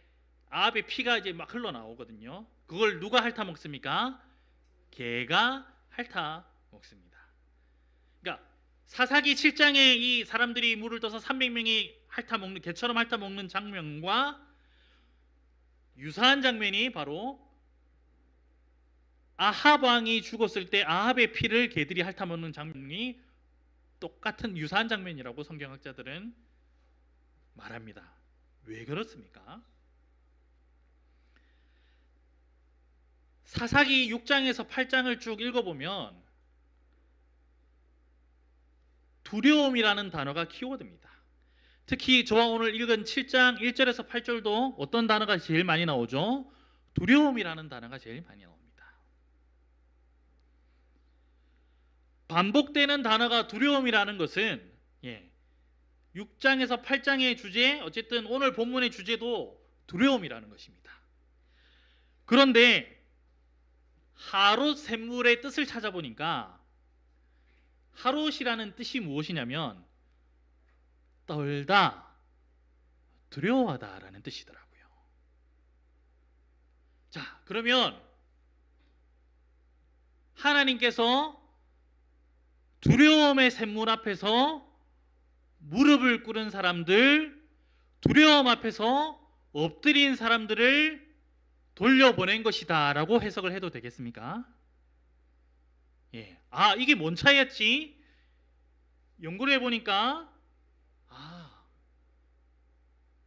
아합의 피가 이제 막 흘러나오거든요. 그걸 누가 핥아 먹습니까? 개가 핥아 먹습니다. 그러니까 사사기 7장에 이 사람들이 물을 떠서 300명이 핥아 먹는 개처럼 핥아 먹는 장면과 유사한 장면이 바로 아합 왕이 죽었을 때 아합의 피를 개들이 핥아 먹는 장면이 똑같은 유사한 장면이라고 성경학자들은 말합니다. 왜 그렇습니까? 사사기 6장에서 8장을 쭉 읽어보면 두려움이라는 단어가 키워드입니다. 특히 저와 오늘 읽은 7장 1절에서 8절도 어떤 단어가 제일 많이 나오죠? 두려움이라는 단어가 제일 많이 나옵니다. 반복되는 단어가 두려움이라는 것은 6장에서 8장의 주제, 어쨌든 오늘 본문의 주제도 두려움이라는 것입니다. 그런데 하롯 샘물의 뜻을 찾아보니까 하롯이라는 뜻이 무엇이냐면 떨다, 두려워하다라는 뜻이더라고요. 자, 그러면 하나님께서 두려움의 샘물 앞에서 무릎을 꿇은 사람들, 두려움 앞에서 엎드린 사람들을 돌려보낸 것이다 라고 해석을 해도 되겠습니까? 이게 뭔 차이였지? 연구를 해보니까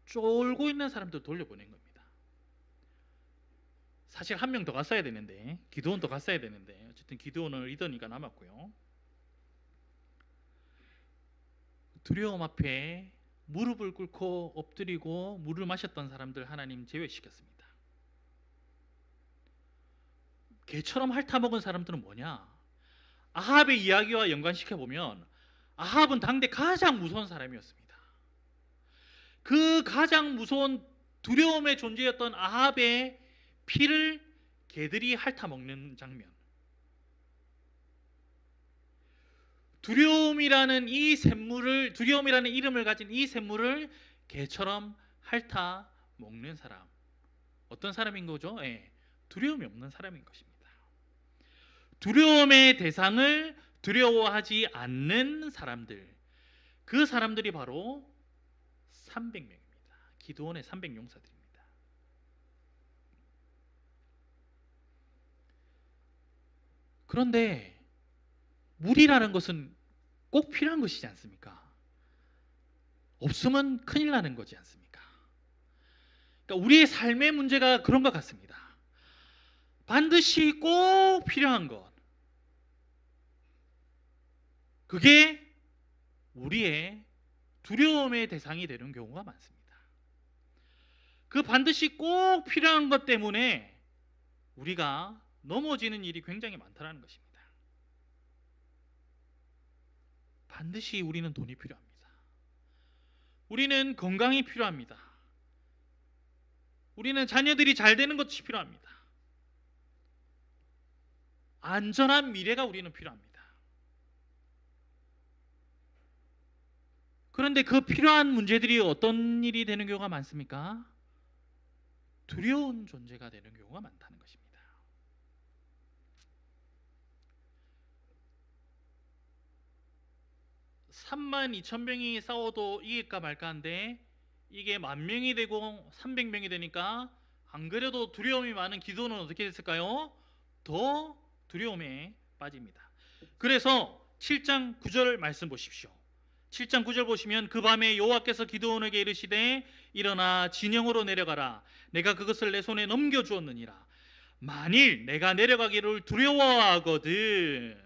쫄고 있는 사람들 돌려보낸 겁니다. 사실 한 명 더 갔어야 되는데, 기드온 더 갔어야 되는데 어쨌든 기드온을 리더니까 남았고요. 두려움 앞에 무릎을 꿇고 엎드리고 물을 마셨던 사람들 하나님 제외시켰습니다. 개처럼 핥아먹은 사람들은 뭐냐? 아합의 이야기와 연관시켜보면 아합은 당대 가장 무서운 사람이었습니다. 그 가장 무서운 두려움의 존재였던 아합의 피를 개들이 핥아먹는 장면. 두려움이라는 이름을 가진 이 샘물을 개처럼 핥아 먹는 사람. 어떤 사람인 거죠? 두려움이 없는 사람인 것입니다. 두려움의 대상을 두려워하지 않는 사람들. 그 사람들이 바로 300명입니다. 기드온의 300용사들입니다. 그런데 물이라는 것은 꼭 필요한 것이지 않습니까? 없으면 큰일 나는 거지 않습니까? 그러니까 우리의 삶의 문제가 그런 것 같습니다. 반드시 꼭 필요한 것, 그게 우리의 두려움의 대상이 되는 경우가 많습니다. 그 반드시 꼭 필요한 것 때문에 우리가 넘어지는 일이 굉장히 많다는 것입니다. 반드시 우리는 돈이 필요합니다. 우리는 건강이 필요합니다. 우리는 자녀들이 잘 되는 것이 필요합니다. 안전한 미래가 우리는 필요합니다. 그런데 그 필요한 문제들이 어떤 일이 되는 경우가 많습니까? 두려운 존재가 되는 경우가 많다는 것입니다. 32,000명이 싸워도 이길까 말까 한데 이게 10,000명이 되고 300명이 되니까 안 그래도 두려움이 많은 기도는 어떻게 됐을까요? 더 두려움에 빠집니다. 그래서 7장 9절 말씀 보십시오. 7장 9절 보시면 그 밤에 여호와께서 기드온에게 이르시되 일어나 진영으로 내려가라. 내가 그것을 내 손에 넘겨주었느니라. 만일 내가 내려가기를 두려워하거든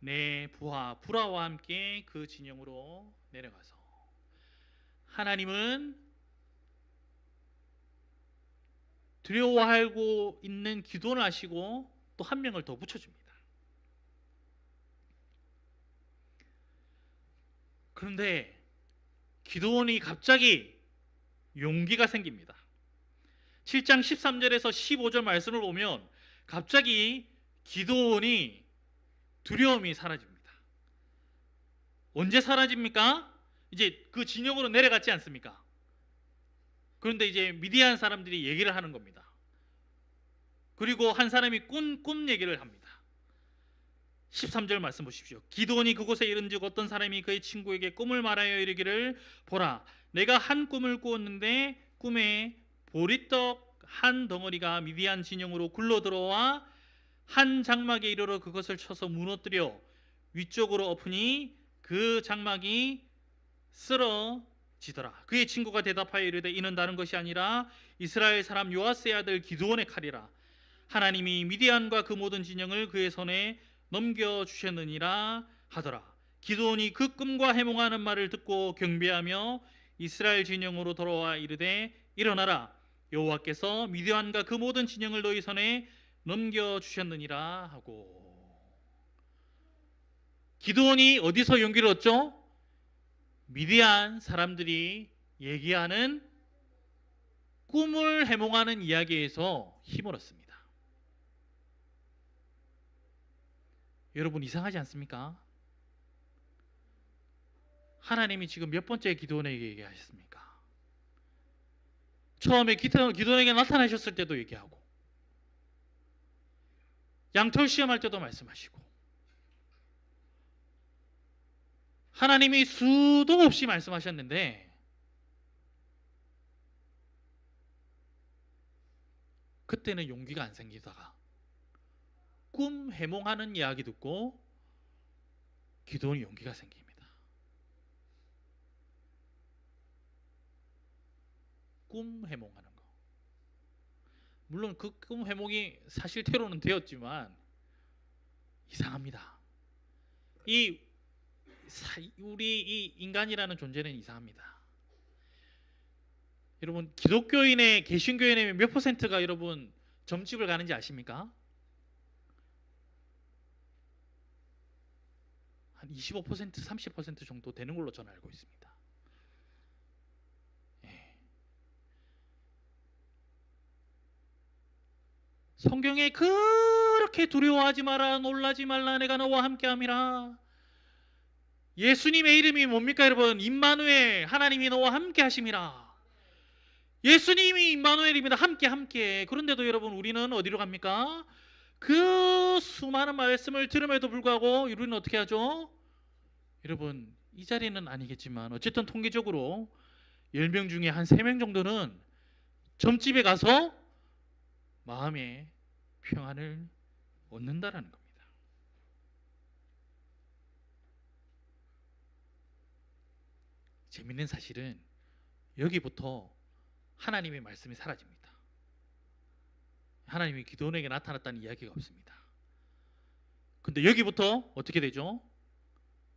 내 부하 브라와 함께 그 진영으로 내려가서 하나님은 두려워하고 있는 기도를 하시고 또 한 명을 더 붙여줍니다. 그런데 기드온이 갑자기 용기가 생깁니다. 7장 13절에서 15절 말씀을 보면 갑자기 기드온이 두려움이 사라집니다. 언제 사라집니까? 이제 그 진영으로 내려갔지 않습니까? 그런데 이제 미디안 사람들이 얘기를 하는 겁니다. 그리고 한 사람이 꿈 얘기를 합니다. 13절 말씀 보십시오. 기드온이 그곳에 이른즉 어떤 사람이 그의 친구에게 꿈을 말하여 이르기를 보라 내가 한 꿈을 꾸었는데 꿈에 보리떡 한 덩어리가 미디안 진영으로 굴러 들어와 한 장막에 이르러 그것을 쳐서 무너뜨려 위쪽으로 엎으니 그 장막이 쓰러지더라. 그의 친구가 대답하여 이르되 이는 다른 것이 아니라 이스라엘 사람 요아스의 아들 기드온의 칼이라. 하나님이 미디안과 그 모든 진영을 그의 손에 넘겨주셨느니라 하더라. 기드온이 그 꿈과 해몽하는 말을 듣고 경배하며 이스라엘 진영으로 돌아와 이르되 일어나라 여호와께서 미디안과 그 모든 진영을 너희 손에 넘겨주셨느니라 하고 기드온이 어디서 용기를 얻죠? 미디안 사람들이 얘기하는 꿈을 해몽하는 이야기에서 힘을 얻습니다. 여러분 이상하지 않습니까? 하나님이 지금 몇 번째 기드온에게 얘기하셨습니까? 처음에 기드온에게 나타나셨을 때도 얘기하고 양털 시험할 때도 말씀하시고 하나님이 수도 없이 말씀하셨는데 그때는 용기가 안 생기다가 꿈 해몽하는 이야기 듣고 기도원이 용기가 생깁니다. 꿈 해몽하는 거. 물론 그 꿈 해몽이 사실대로는 되었지만 이상합니다. 우리 이 인간이라는 존재는 이상합니다. 여러분 기독교인의 개신교인의 몇 퍼센트가 여러분 점집을 가는지 아십니까? 한 25%, 30% 정도 되는 걸로 저는 알고 있습니다. 예. 성경에 그렇게 두려워하지 마라, 놀라지 말라, 내가 너와 함께함이라. 예수님의 이름이 뭡니까 여러분? 임마누엘, 하나님이 너와 함께 하심이라. 예수님이 임마누엘입니다. 함께. 그런데도 여러분 우리는 어디로 갑니까? 그 수많은 말씀을 들음에도 불구하고 우리는 어떻게 하죠? 여러분 이 자리는 아니겠지만 어쨌든 통계적으로 10명 중에 한 3명 정도는 점집에 가서 마음의 평안을 얻는다라는 겁니다. 재밌는 사실은 여기부터 하나님의 말씀이 사라집니다. 하나님이 기드온에게 나타났다는 이야기가 없습니다. 근데 여기부터 어떻게 되죠?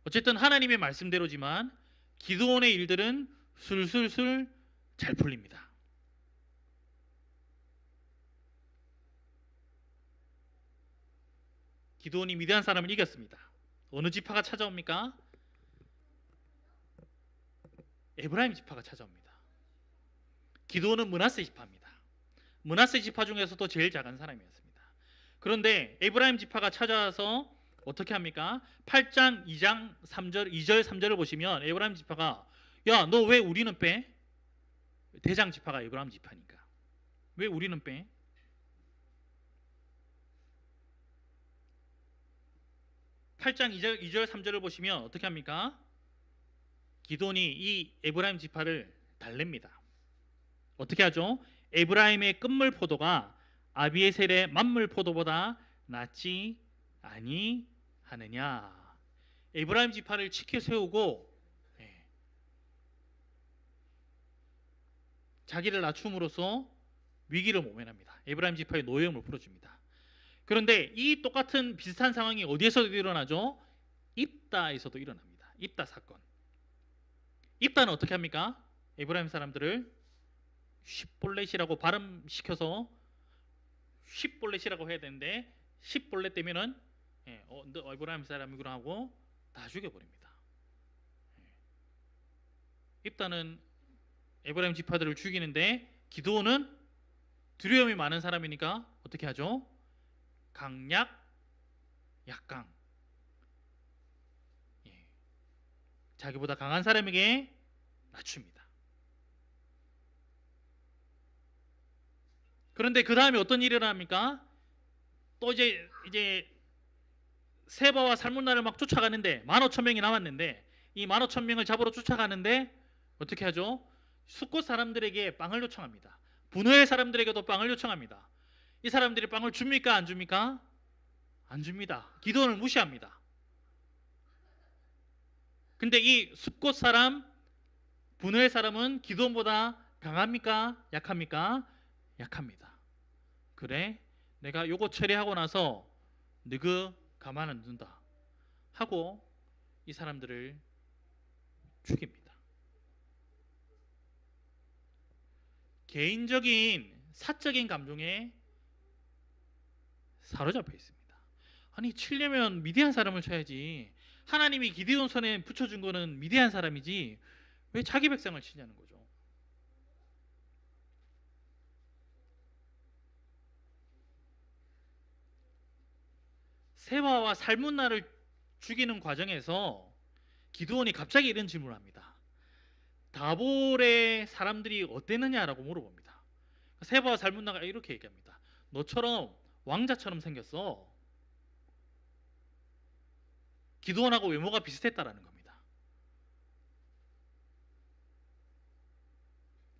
어쨌든 하나님의 말씀대로지만 기드온의 일들은 술술술 잘 풀립니다. 기드온이 미디안 사람을 이겼습니다. 어느 지파가 찾아옵니까? 에브라임 지파가 찾아옵니다. 기드온은 므낫세 지파입니다. 므낫세 지파 중에서도 제일 작은 사람이었습니다. 그런데 에브라임 지파가 찾아와서 어떻게 합니까? 8장 2절 3절을 보시면 에브라임 지파가 야, 너 왜 우리는 빼? 대장 지파가 에브라임 지파니까. 왜 우리는 빼? 8장 2절 3절을 보시면 어떻게 합니까? 기드온이 이 에브라임 지파를 달랩니다. 어떻게 하죠? 에브라임의 끝물 포도가 아비에셀의 만물 포도보다 낫지 아니하느냐. 에브라임 지파를 치켜 세우고 자기를 낮춤으로써 위기를 모면합니다. 에브라임 지파의 노여움을 풀어줍니다. 그런데 이 똑같은 비슷한 상황이 어디에서도 일어나죠? 입다에서도 일어납니다. 입다 사건. 입다는 어떻게 합니까? 에브라임 사람들을 쉿볼렛이라고 발음시켜서 쉿볼렛이라고 해야 되는데 쉿볼렛 되면은 너 에브라임 사람이구나 하고 다 죽여버립니다. 입다는 에브라임 지파들을 죽이는데 기드온은 두려움이 많은 사람이니까 어떻게 하죠? 강약 약강. 자기보다 강한 사람에게 낮춥니다. 그런데 그 다음에 어떤 일이 일어납니까? 또 이제 세바와 살문나를 막 쫓아가는데 15,000명이 남았는데 이 15,000명을 잡으러 쫓아가는데 어떻게 하죠? 숫곳 사람들에게 빵을 요청합니다. 분노의 사람들에게도 빵을 요청합니다. 이 사람들이 빵을 줍니까 안 줍니까? 안 줍니다. 기드온을 무시합니다. 근데 이 숫곳 사람, 분노의 사람은 기드온보다 강합니까? 약합니까? 약합니다. 그래, 내가 요거 처리하고 나서 너그 가만 안 둔다 하고 이 사람들을 죽입니다. 개인적인 사적인 감정에 사로잡혀 있습니다. 아니 치려면 미디안 사람을 쳐야지. 하나님이 기드온 손에 붙여준 거는 미디안 사람이지 왜 자기 백성을 치냐는 거죠. 세바와 살문나를 죽이는 과정에서 기드온이 갑자기 이런 질문을 합니다. 다볼의 사람들이 어땠느냐라고 물어봅니다. 세바와 살문나가 이렇게 얘기합니다. 너처럼 왕자처럼 생겼어. 기드온하고 외모가 비슷했다라는 겁니다.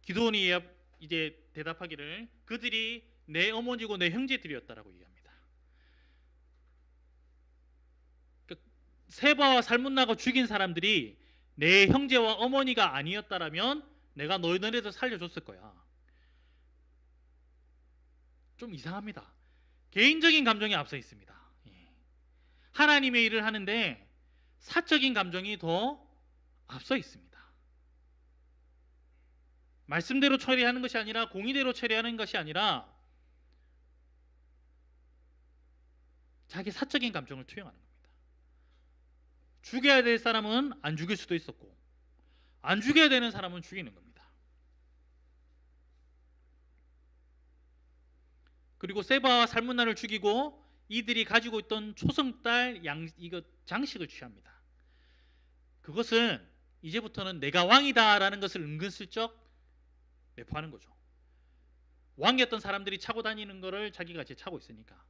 기드온이 이제 대답하기를 그들이 내 어머니고 내 형제들이었다라고 얘기합니다. 세바와 살문나가 죽인 사람들이 내 형제와 어머니가 아니었다라면 내가 너희들에서 살려줬을 거야. 좀 이상합니다. 개인적인 감정이 앞서 있습니다. 하나님의 일을 하는데 사적인 감정이 더 앞서 있습니다. 말씀대로 처리하는 것이 아니라 공의대로 처리하는 것이 아니라 자기 사적인 감정을 투영하는 겁니다. 죽여야 될 사람은 안 죽일 수도 있었고 안 죽여야 되는 사람은 죽이는 겁니다. 그리고 세바와 살문나를 죽이고 이들이 가지고 있던 초승달 장식을 취합니다. 그것은 이제부터는 내가 왕이다라는 것을 은근슬쩍 내포하는 거죠. 왕이었던 사람들이 차고 다니는 것을 자기가 이제 차고 있으니까.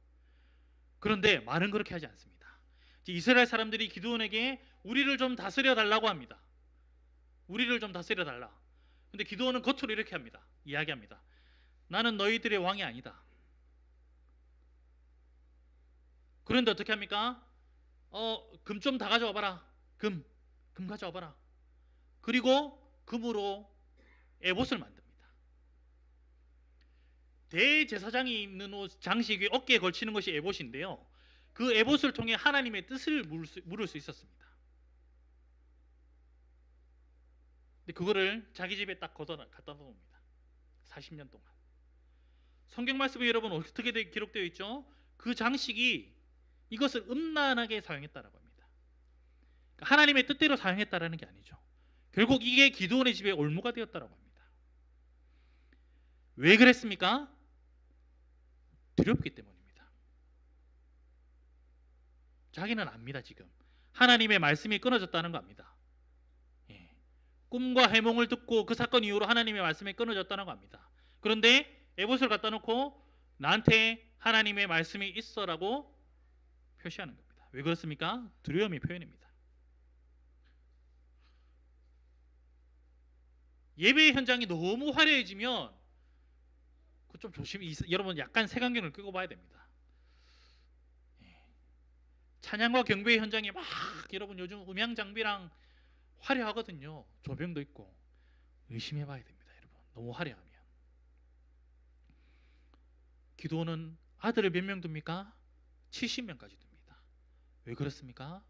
그런데 말은 그렇게 하지 않습니다. 이스라엘 사람들이 기드온에게 우리를 좀 다스려 달라고 합니다. 우리를 좀 다스려 달라. 근데 기드온은 겉으로 이렇게 합니다. 이야기합니다. 나는 너희들의 왕이 아니다. 그런데 어떻게 합니까? 금 좀 다 가져와 봐라. 금 가져와 봐라. 그리고 금으로 에봇을 만듭니다. 대제사장이 입는 옷 장식이 어깨에 걸치는 것이 에봇인데요. 그 에봇을 통해 하나님의 뜻을 물을 수 있었습니다. 근데 그거를 자기 집에 딱 갖다 놓습니다. 40년 동안. 성경 말씀에 여러분 어떻게 기록되어 있죠? 그 장식이 이것을 음란하게 사용했다라고 합니다. 그러니까 하나님의 뜻대로 사용했다라는 게 아니죠. 결국 이게 기드온의 집에 올무가 되었다라고 합니다. 왜 그랬습니까? 두렵기 때문입니다. 자기는 압니다. 지금 하나님의 말씀이 끊어졌다는 거 압니다. 꿈과 해몽을 듣고 그 사건 이후로 하나님의 말씀이 끊어졌다는 거 압니다. 그런데 에봇을 갖다 놓고 나한테 하나님의 말씀이 있어라고 표시하는 겁니다. 왜 그렇습니까? 두려움의 표현입니다. 예배 현장이 너무 화려해지면 그 좀 조심히 여러분 약간 색안경을 끼고 봐야 됩니다. 찬양과 경배 현장이 막 여러분 요즘 음향 장비랑 화려하거든요. 조명도 있고 의심해 봐야 됩니다. 여러분 너무 화려하면. 기도원은 아들을 몇 명 둡니까? 70명까지 둡니다. 왜 그렇습니까?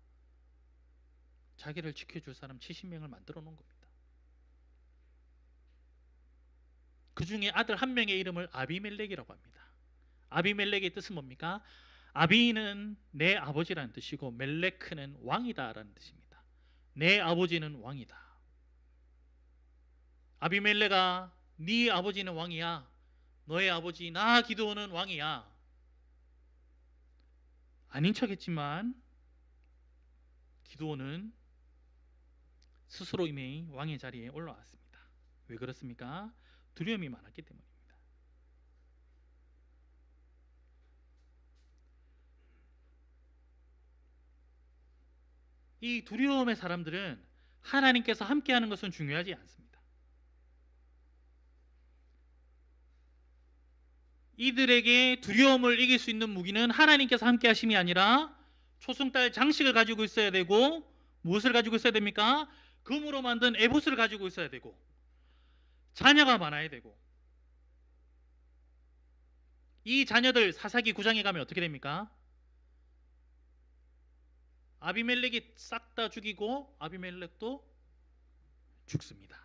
자기를 지켜줄 사람 70명을 만들어 놓은 겁니다. 그 중에 아들 한 명의 이름을 아비멜렉이라고 합니다. 아비멜렉의 뜻은 뭡니까? 아비는 내 아버지라는 뜻이고 멜레크는 왕이다라는 뜻입니다. 내 아버지는 왕이다. 아비멜렉아, 네 아버지는 왕이야. 너의 아버지 나 기드온은 왕이야. 아닌 척했지만 기드온은 스스로 이미 왕의 자리에 올라왔습니다. 왜 그렇습니까? 두려움이 많았기 때문입니다. 이 두려움의 사람들은 하나님께서 함께하는 것은 중요하지 않습니다. 이들에게 두려움을 이길 수 있는 무기는 하나님께서 함께하심이 아니라 초승달 장식을 가지고 있어야 되고 무엇을 가지고 있어야 됩니까? 금으로 만든 에봇을 가지고 있어야 되고 자녀가 많아야 되고 이 자녀들 사사기 9장에 가면 어떻게 됩니까? 아비멜렉이 싹 다 죽이고 아비멜렉도 죽습니다.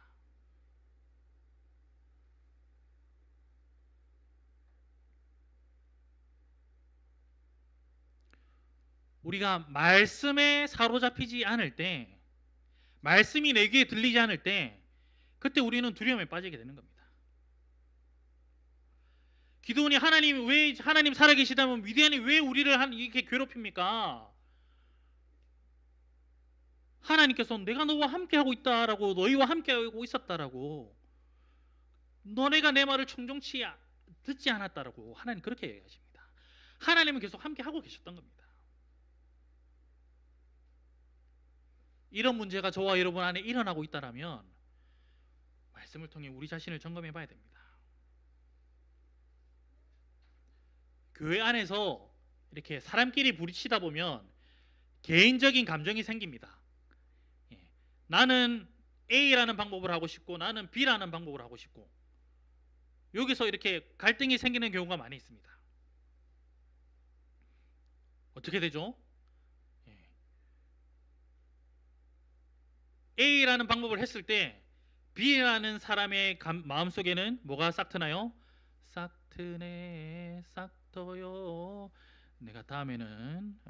우리가 말씀에 사로잡히지 않을 때, 말씀이 내 귀에 들리지 않을 때 그때 우리는 두려움에 빠지게 되는 겁니다. 기드온이 하나님 살아계시다면 미디안이 왜 우리를 이렇게 괴롭힙니까? 하나님께서 내가 너와 함께하고 있다라고, 너희와 함께하고 있었다라고, 너네가 내 말을 청종치 듣지 않았다라고 하나님 그렇게 얘기하십니다. 하나님은 계속 함께하고 계셨던 겁니다. 이런 문제가 저와 여러분 안에 일어나고 있다라면 말씀을 통해 우리 자신을 점검해 봐야 됩니다. 교회 안에서 이렇게 사람끼리 부딪히다 보면 개인적인 감정이 생깁니다. 나는 A라는 방법을 하고 싶고 나는 B라는 방법을 하고 싶고 여기서 이렇게 갈등이 생기는 경우가 많이 있습니다. 어떻게 되죠? A라는 방법을 했을 때 B라는 사람의 마음속에는 뭐가 싹 트나요? 싹 트네 싹 터요. 내가 다음에는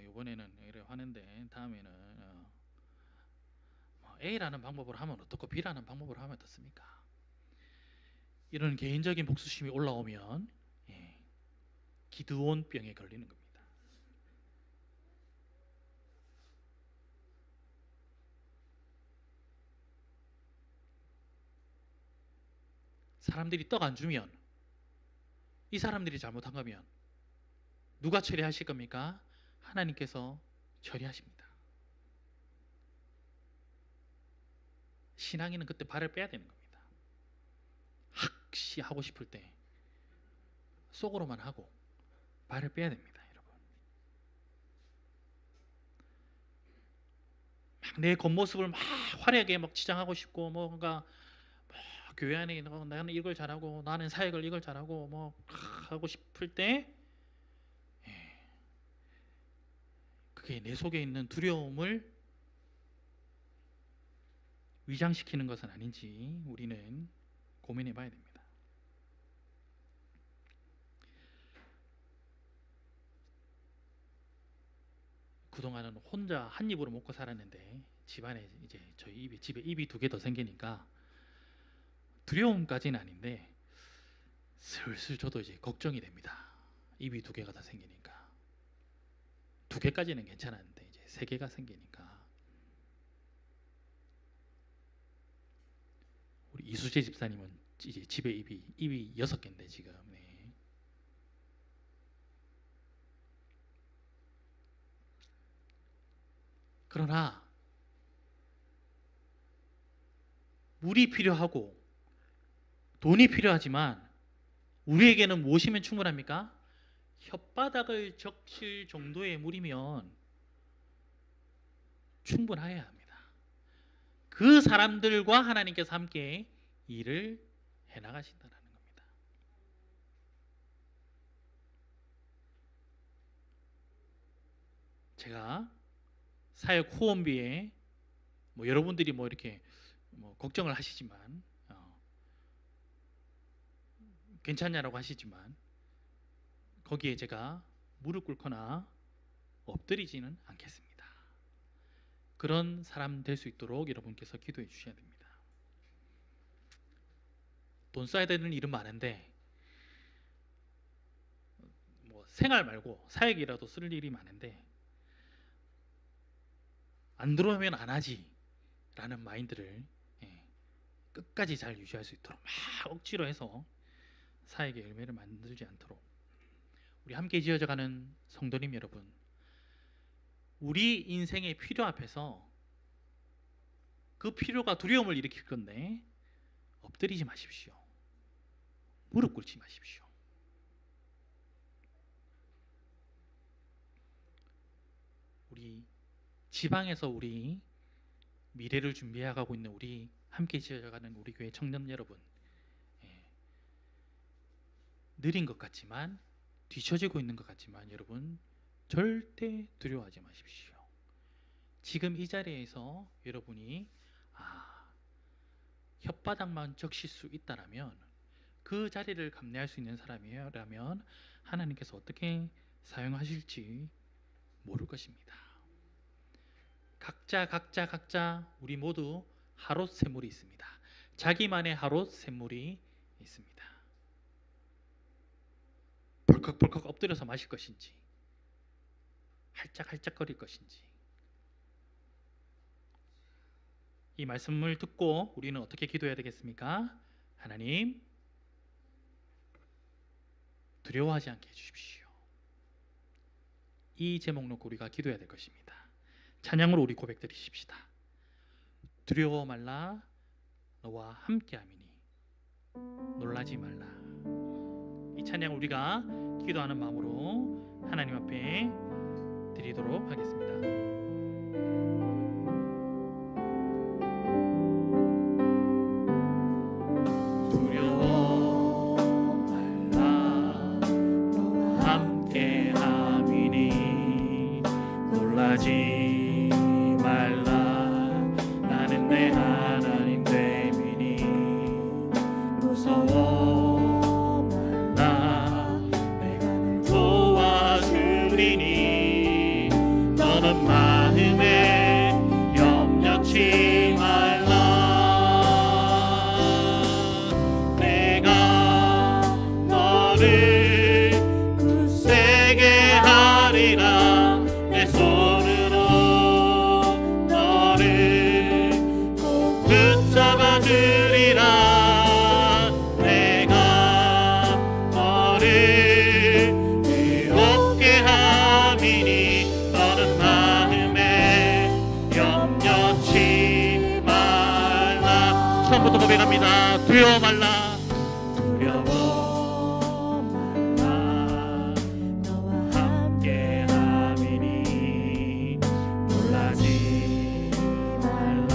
이번에는 이래 하는데 다음에는 A라는 방법으로 하면 어떻고 B라는 방법으로 하면 어떻습니까? 이런 개인적인 복수심이 올라오면 기드온병에 걸리는 겁니다. 사람들이 떡 안 주면 이 사람들이 잘못한 거면 누가 처리하실 겁니까? 하나님께서 처리하십니다. 신앙인은 그때 발을 빼야 되는 겁니다. 학시 하고 싶을 때 속으로만 하고 발을 빼야 됩니다, 여러분. 막 내 겉모습을 막 화려하게 막 치장하고 싶고 뭔가 교회 안에 나는 이걸 잘하고 나는 사역을 이걸 잘하고 뭐 하고 싶을 때 그게 내 속에 있는 두려움을 위장시키는 것은 아닌지 우리는 고민해 봐야 됩니다. 그동안은 혼자 한 입으로 먹고 살았는데 집안에 이제 저희 집에 입이 2개 더 생기니까 두려움까지는 아닌데 슬슬 저도 이제 걱정이 됩니다. 입이 2개가 더 생기니까 2개까지는 괜찮았는데 이제 3개가 생기니까 우리 이수재 집사님은 이제 집에 입이 6개인데 지금 그러나 물이 필요하고 돈이 필요하지만 우리에게는 무엇이면 충분합니까? 혓바닥을 적실 정도의 물이면 충분해야 합니다. 그 사람들과 하나님께서 함께 일을 해나가신다는 겁니다. 제가 사역 후원비에 여러분들이 이렇게 걱정을 하시지만 괜찮냐라고 하시지만 거기에 제가 무릎 꿇거나 엎드리지는 않겠습니다. 그런 사람 될 수 있도록 여러분께서 기도해 주셔야 됩니다. 돈 써야 되는 일은 많은데 생활 말고 사역이라도 쓸 일이 많은데 안 들어오면 안 하지 라는 마인드를 끝까지 잘 유지할 수 있도록 막 억지로 해서 사역의 열매를 만들지 않도록 우리 함께 지어져가는 성도님 여러분, 우리 인생의 필요 앞에서 그 필요가 두려움을 일으킬 건데 엎드리지 마십시오. 무릎 꿇지 마십시오. 우리 지방에서 우리 미래를 준비해가고 있는 우리 함께 지어져가는 우리 교회 청년 여러분, 느린 것 같지만 뒤처지고 있는 것 같지만 여러분 절대 두려워하지 마십시오. 지금 이 자리에서 여러분이 혓바닥만 적실 수 있다라면 그 자리를 감내할 수 있는 사람이라면 하나님께서 어떻게 사용하실지 모를 것입니다. 각자 우리 모두 하롯 샘물이 있습니다. 자기만의 하롯 샘물이 있습니다. 벌컥벌컥 엎드려서 마실 것인지 할짝할짝거릴 것인지 이 말씀을 듣고 우리는 어떻게 기도해야 되겠습니까? 하나님, 두려워하지 않게 해주십시오. 이 제목 놓고 우리가 기도해야 될 것입니다. 찬양으로 우리 고백드리십시다. 두려워 말라 너와 함께함이니 놀라지 말라. 이 찬양 우리가 기도하는 마음으로 하나님 앞에 드리도록 하겠습니다. 놀라지 말라. 나는 내 하나님 됨이니 무서워 말라. 내가 늘 도와주리니 너는 마음에 염려치 말라. 내가 너를 굳세게 하리라. 내 손으로 너를 꼭 붙잡아 주리라. 내가 너를 의롭게 함이니 너는 마음에 염려치 말라. 처음부터 고백합니다. 두려워 말라. 두려워 말라. 너와 함께 함이니 놀라지 말라.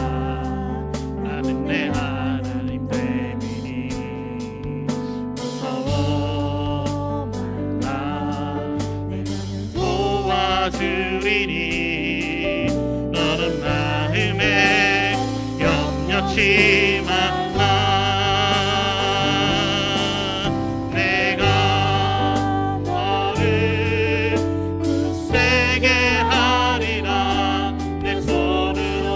나는 내 하나님 됨이니 무서워 말라. 내가 늘 도와주리니 너는 마음에 염려치 말라. 내가 너를 굳세게 하리라. 내 손으로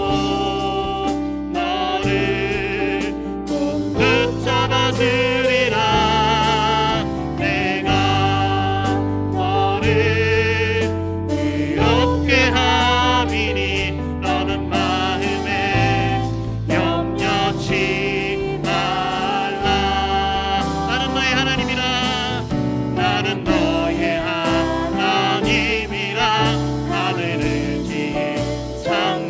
너를 꼭 붙잡아 주리라. 내가 너를 의롭게 함이니 너는 마음에 염려치 말라. 나는 너의 하나님이라. 나는 너의 하나님이라. 하늘을 지은 창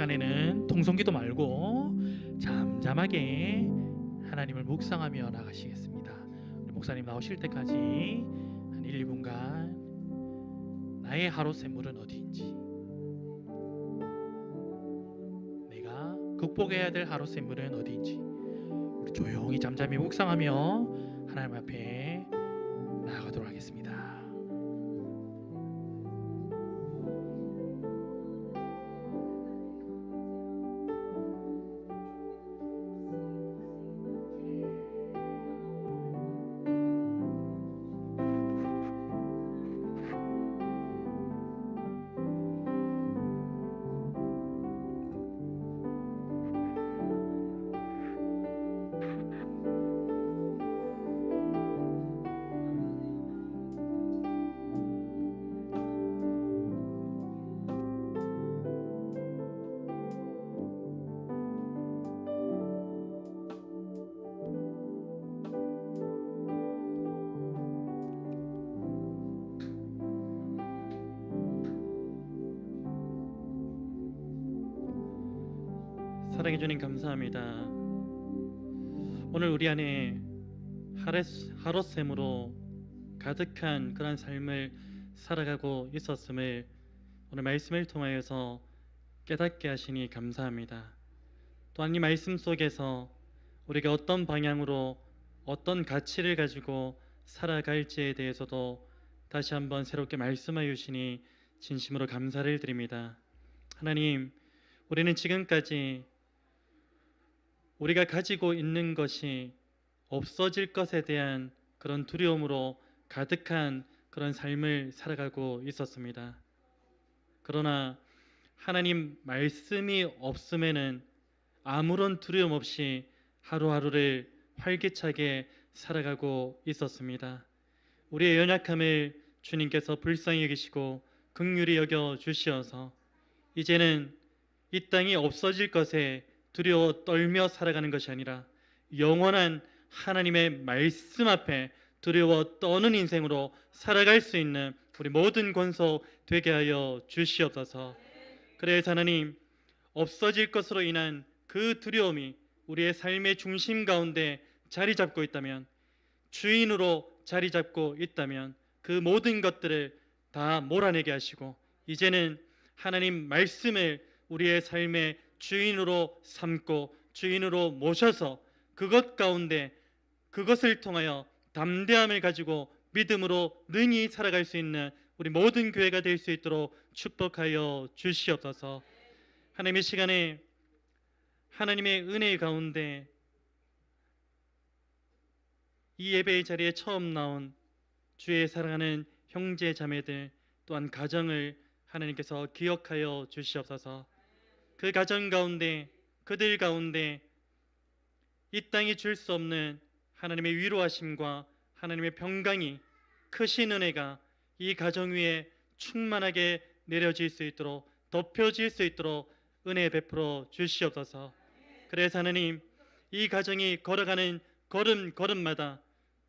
시간에는 통성기도 말고 잠잠하게 하나님을 묵상하며 나가시겠습니다. 우리 목사님 나오실 때까지 한 1, 2분간 나의 하루 샘물은 어디인지, 내가 극복해야 될 하루 샘물은 어디인지 우리 조용히 잠잠히 묵상하며 하나님 앞에 나아가도록 하겠습니다. 사랑해 주님 감사합니다. 오늘 우리 안에 하루샘으로 가득한 그런 삶을 살아가고 있었음을 오늘 말씀을 통하여서 깨닫게 하시니 감사합니다. 또한 이 말씀 속에서 우리가 어떤 방향으로 어떤 가치를 가지고 살아갈지에 대해서도 다시 한번 새롭게 말씀하여 주시니 진심으로 감사를 드립니다. 하나님, 우리는 지금까지 우리가 가지고 있는 것이 없어질 것에 대한 그런 두려움으로 가득한 그런 삶을 살아가고 있었습니다. 그러나 하나님 말씀이 없음에는 아무런 두려움 없이 하루하루를 활기차게 살아가고 있었습니다. 우리의 연약함을 주님께서 불쌍히 여기시고 긍휼히 여겨 주시어서 이제는 이 땅이 없어질 것에 두려워 떨며 살아가는 것이 아니라 영원한 하나님의 말씀 앞에 두려워 떠는 인생으로 살아갈 수 있는 우리 모든 권소 되게 하여 주시옵소서. 그래서 하나님, 없어질 것으로 인한 그 두려움이 우리의 삶의 중심 가운데 자리 잡고 있다면, 주인으로 자리 잡고 있다면 그 모든 것들을 다 몰아내게 하시고 이제는 하나님 말씀을 우리의 삶의 주인으로 삼고 주인으로 모셔서 그것 가운데 그것을 통하여 담대함을 가지고 믿음으로 능히 살아갈 수 있는 우리 모든 교회가 될 수 있도록 축복하여 주시옵소서. 하나님, 이 시간에 하나님의 은혜 가운데 이 예배의 자리에 처음 나온 주의 사랑하는 형제 자매들 또한 가정을 하나님께서 기억하여 주시옵소서. 그 가정 가운데 그들 가운데 이 땅이 줄 수 없는 하나님의 위로하심과 하나님의 평강이 크신 은혜가 이 가정 위에 충만하게 내려질 수 있도록 덮여질 수 있도록 은혜 베풀어 주시옵소서. 그래서 하나님, 이 가정이 걸어가는 걸음마다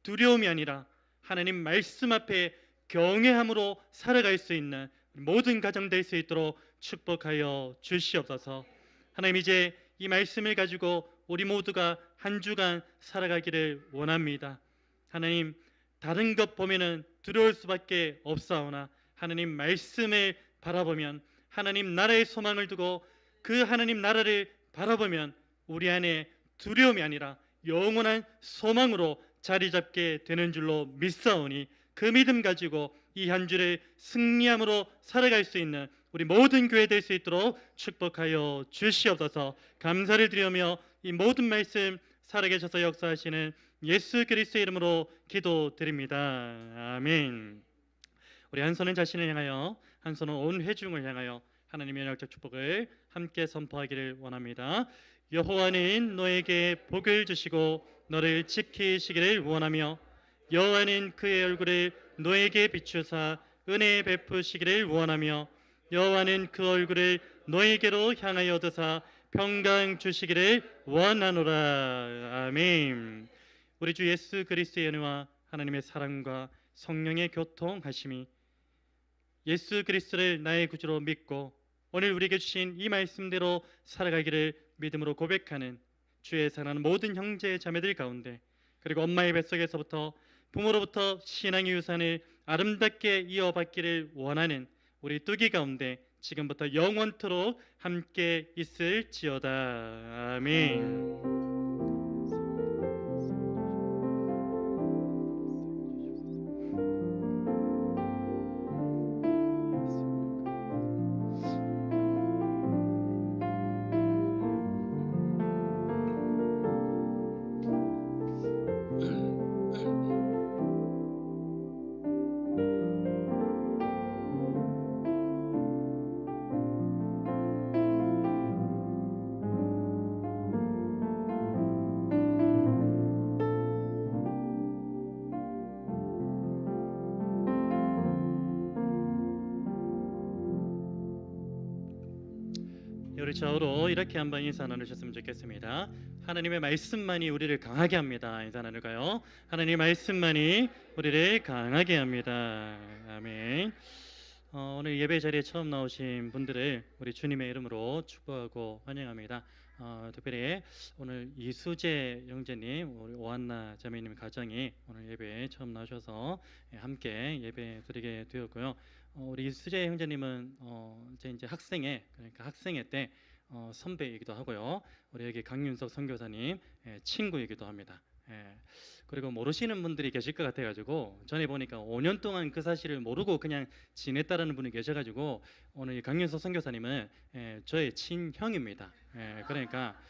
두려움이 아니라 하나님 말씀 앞에 경외함으로 살아갈 수 있는 모든 가정 될 수 있도록 축복하여 주시옵소서. 하나님, 이제 이 말씀을 가지고 우리 모두가 한 주간 살아가기를 원합니다. 하나님, 다른 것 보면은 두려울 수밖에 없사오나 하나님 말씀을 바라보면, 하나님 나라의 소망을 두고 그 하나님 나라를 바라보면 우리 안에 두려움이 아니라 영원한 소망으로 자리 잡게 되는 줄로 믿사오니 그 믿음 가지고 이 한 주를 승리함으로 살아갈 수 있는 우리 모든 교회 될 수 있도록 축복하여 주시옵소서. 감사를 드리며 이 모든 말씀 살아계셔서 역사하시는 예수 그리스도의 이름으로 기도드립니다. 아멘. 우리 한 손은 자신을 향하여, 한 손은 온 회중을 향하여 하나님의 연약적 축복을 함께 선포하기를 원합니다. 여호와는 너에게 복을 주시고 너를 지키시기를 원하며 여호와는 그의 얼굴을 너에게 비추사 은혜 베푸시기를 원하며 여호와는 그 얼굴을 너에게로 향하여 드사 평강 주시기를 원하노라. 아멘. 우리 주 예수 그리스도의 은혜와 하나님의 사랑과 성령의 교통하심이 예수 그리스도를 나의 구주로 믿고 오늘 우리에게 주신 이 말씀대로 살아가기를 믿음으로 고백하는 주의 사랑하는 모든 형제 자매들 가운데, 그리고 엄마의 뱃속에서부터 부모로부터 신앙의 유산을 아름답게 이어받기를 원하는 우리 뚜기 가운데 지금부터 영원토록 함께 있을지어다. 아멘. 우리 좌우로 이렇게 한번 인사 나누셨으면 좋겠습니다. 하나님의 말씀만이 우리를 강하게 합니다. 인사 나눌까요? 하나님의 말씀만이 우리를 강하게 합니다. 아멘. 오늘 예배 자리에 처음 나오신 분들을 우리 주님의 이름으로 축복하고 환영합니다. 특별히 오늘 이수재 형제님, 우리 오한나 자매님 가정이 오늘 예배에 처음 나오셔서 함께 예배 드리게 되었고요. 우리 이수재 형제님은 제 이제 학생회, 그러니까 학생회 때 선배이기도 하고요. 우리 여기 강윤석 선교사님 친구이기도 합니다. 그리고 모르시는 분들이 계실 것 같아가지고 전에 보니까 5년 동안 그 사실을 모르고 그냥 지냈다라는 분이 계셔가지고 오늘 이 강윤석 선교사님은 저의 친형입니다. 그러니까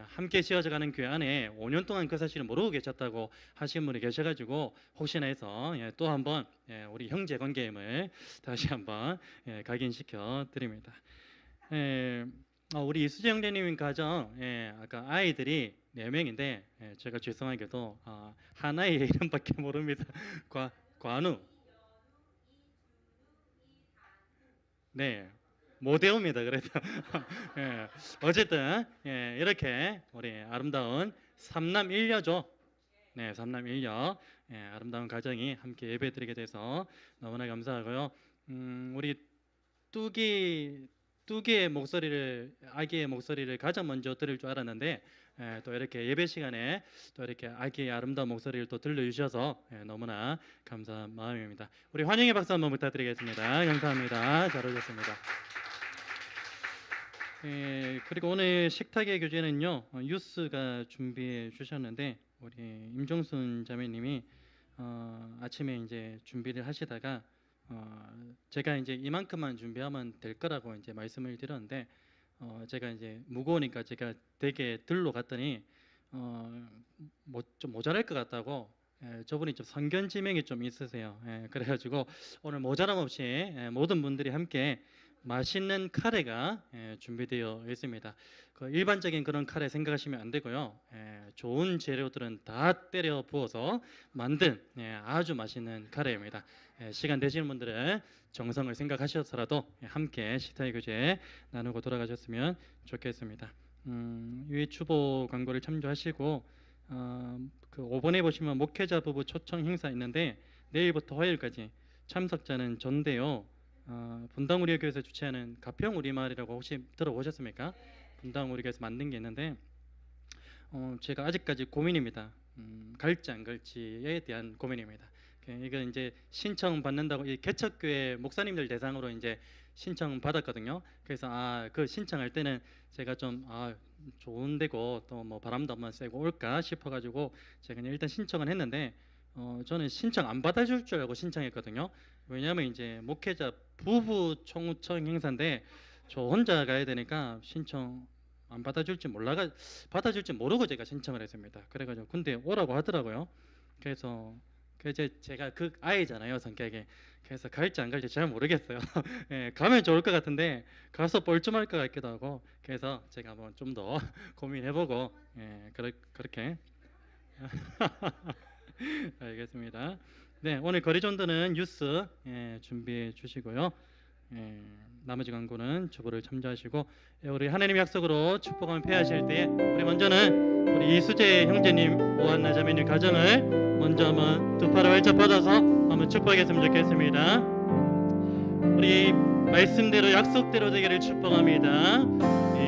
함께 지어져가는 교회 안에 5년 동안 그 사실을 모르고 계셨다고 하신 분이 계셔가지고 혹시나 해서 또 한번 우리 형제 관계임을 다시 한번 각인시켜 드립니다. 우리 이수재 형제님 가정 아까 아이들이 4명인데 제가 죄송하게도 하나의 이름밖에 모릅니다. 관우. 네, 못 외웁니다. 그래서 어쨌든 이렇게 우리 아름다운 삼남 일녀죠. 네, 삼남 일녀 아름다운 가정이 함께 예배드리게 돼서 너무나 감사하고요. 우리 뚜기의 목소리를, 아기의 목소리를 가장 먼저 들을 줄 알았는데 또 이렇게 예배 시간에 또 이렇게 아기의 아름다운 목소리를 또 들려주셔서 너무나 감사한 마음입니다. 우리 환영의 박수 한번 부탁드리겠습니다. 감사합니다. 잘 오셨습니다. 그리고 오늘 식탁의 교재는요, 유스가 준비해 주셨는데 우리 임종순 자매님이 아침에 이제 준비를 하시다가 제가 이제 이만큼만 준비하면 될 거라고 이제 말씀을 드렸는데 제가 이제 무거우니까 제가 되게 들러 갔더니 좀 모자랄 것 같다고 저분이 좀 선견지명이 좀 있으세요. 그래가지고 오늘 모자람 없이 모든 분들이 함께 맛있는 카레가 준비되어 있습니다. 그 일반적인 그런 카레 생각하시면 안 되고요. 좋은 재료들은 다 때려 부어서 만든 아주 맛있는 카레입니다. 시간 되시는 분들은 정성을 생각하셔서라도 함께 식탁의 교제 나누고 돌아가셨으면 좋겠습니다. 유해추보 광고를 참조하시고 그 5번에 보시면 목회자 부부 초청 행사 있는데 내일부터 화요일까지 참석자는 전데요. 분당 우리교회에서 주최하는 가평 우리마을이라고 혹시 들어보셨습니까? 분당 우리교회에서 만든 게 있는데 제가 아직까지 고민입니다. 갈지 안 갈지에 대한 고민입니다. 이건 이제 신청 받는다고 이 개척교회 목사님들 대상으로 이제 신청 받았거든요. 그래서 그 신청할 때는 제가 좀 좋은 데고 또 뭐 바람도 한번 쐬고 올까 싶어가지고 제가 그냥 일단 신청을 했는데 저는 신청 안 받아줄 줄 알고 신청했거든요. 왜냐하면 이제 목회자 부부 총청 행사인데 저 혼자 가야 되니까 신청 안 받아줄지 받아줄지 모르고 제가 신청을 했습니다. 그래가지고 근데 오라고 하더라고요. 그래서 제가 그 아이잖아요, 성격이. 그래서 갈지 안 갈지 잘 모르겠어요. 가면 좋을 것 같은데 가서 뻘쭘할 것 같기도 하고, 그래서 제가 한번 좀 더 고민해보고 그렇게 알겠습니다. 네, 오늘 거리존드는 뉴스 준비해 주시고요. 나머지 광고는 주보를 참조하시고 우리 하나님의 약속으로 축복하면 패하실 때 우리 먼저는 우리 이수재 형제님, 오한나 자매님 가정을 먼저 한번 두 팔을 활짝 뻗어서 한번 축복하겠으면 좋겠습니다. 우리 말씀대로 약속대로 되기를 축복합니다.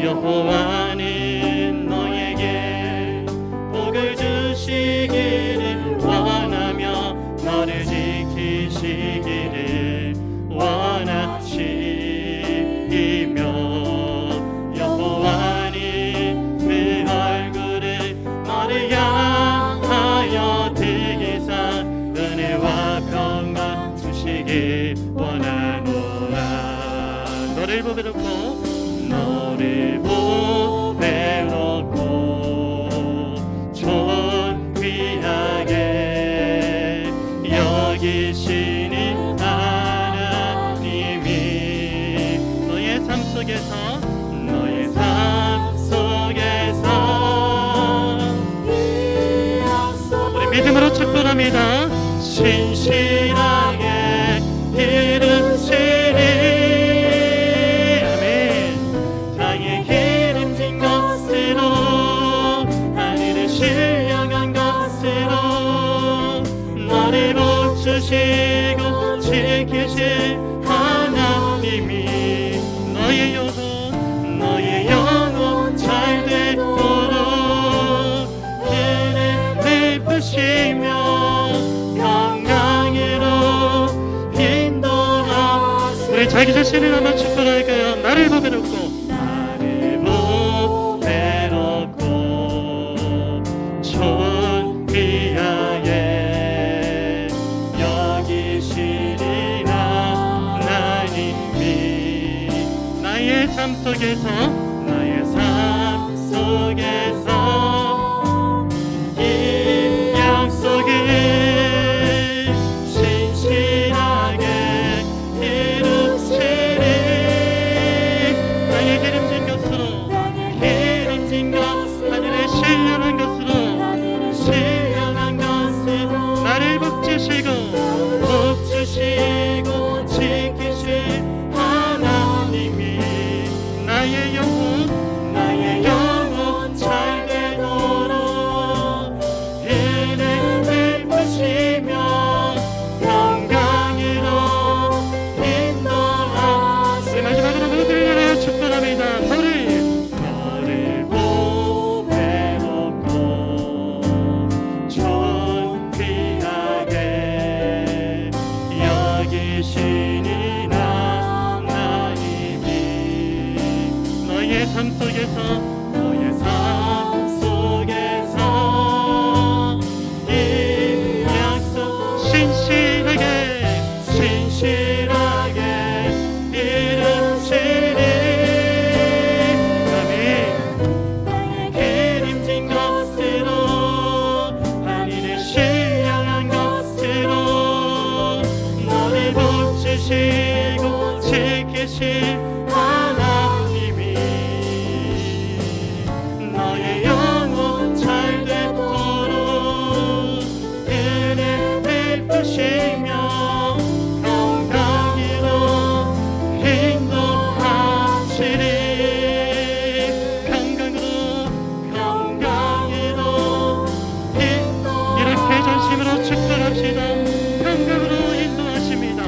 여호와는 너에게 복을 주시기를 원하며 너를 지키시기를 원하시며 여호와는 그 얼굴을 너를 향하여 들이사 은혜와 평강 주시길 원하노라. 너를 보배롭고 너를 보배롭고 존귀하게 여기시는 하나님이 너의 삶 속에서 우리 믿음으로 축복합니다. 신실하게 이루시리. 아멘. 땅에 기름진 것으로 하늘을 신령한 것으로 너를 복주시고 지키실 하나님이 너의 영혼 잘 되도록 그를 베푸시며 평강으로 인도하시리. 우리 자기 자신을 한번 축복할까요? 나를 보배롭고 존귀하게 여기시리 하나님이 나의 삶 속에서 이 약속을 신실하게 이루시리. 나의 기름진 것으로 하늘의 신령한 것으로 나를 복주시고 지키실 하나님이 나의 영혼 잘 되도록 은혜 베푸시며 평강으로 인도하시리. 마지막으로 모두를 축복합니다. 너를 보배롭고 존귀하게 여기시니 하나님이 너의 삶 속에서 이 약속 신실하게 이루시리. 아멘. 기름진 것으로 하늘의 신령한 것으로 너를 복주시고 지키실 하나님이 너의 영혼 잘 되도록 은혜 베푸시며 평강으로 인도하시리. 평강으로 이렇게 전심으로 축복합시다. 평강으로 인도하십니다.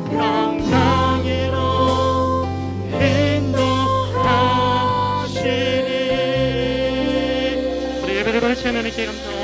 평강으로 인도하시리. 우리 예배를 바치는 하나님께 감사합니다.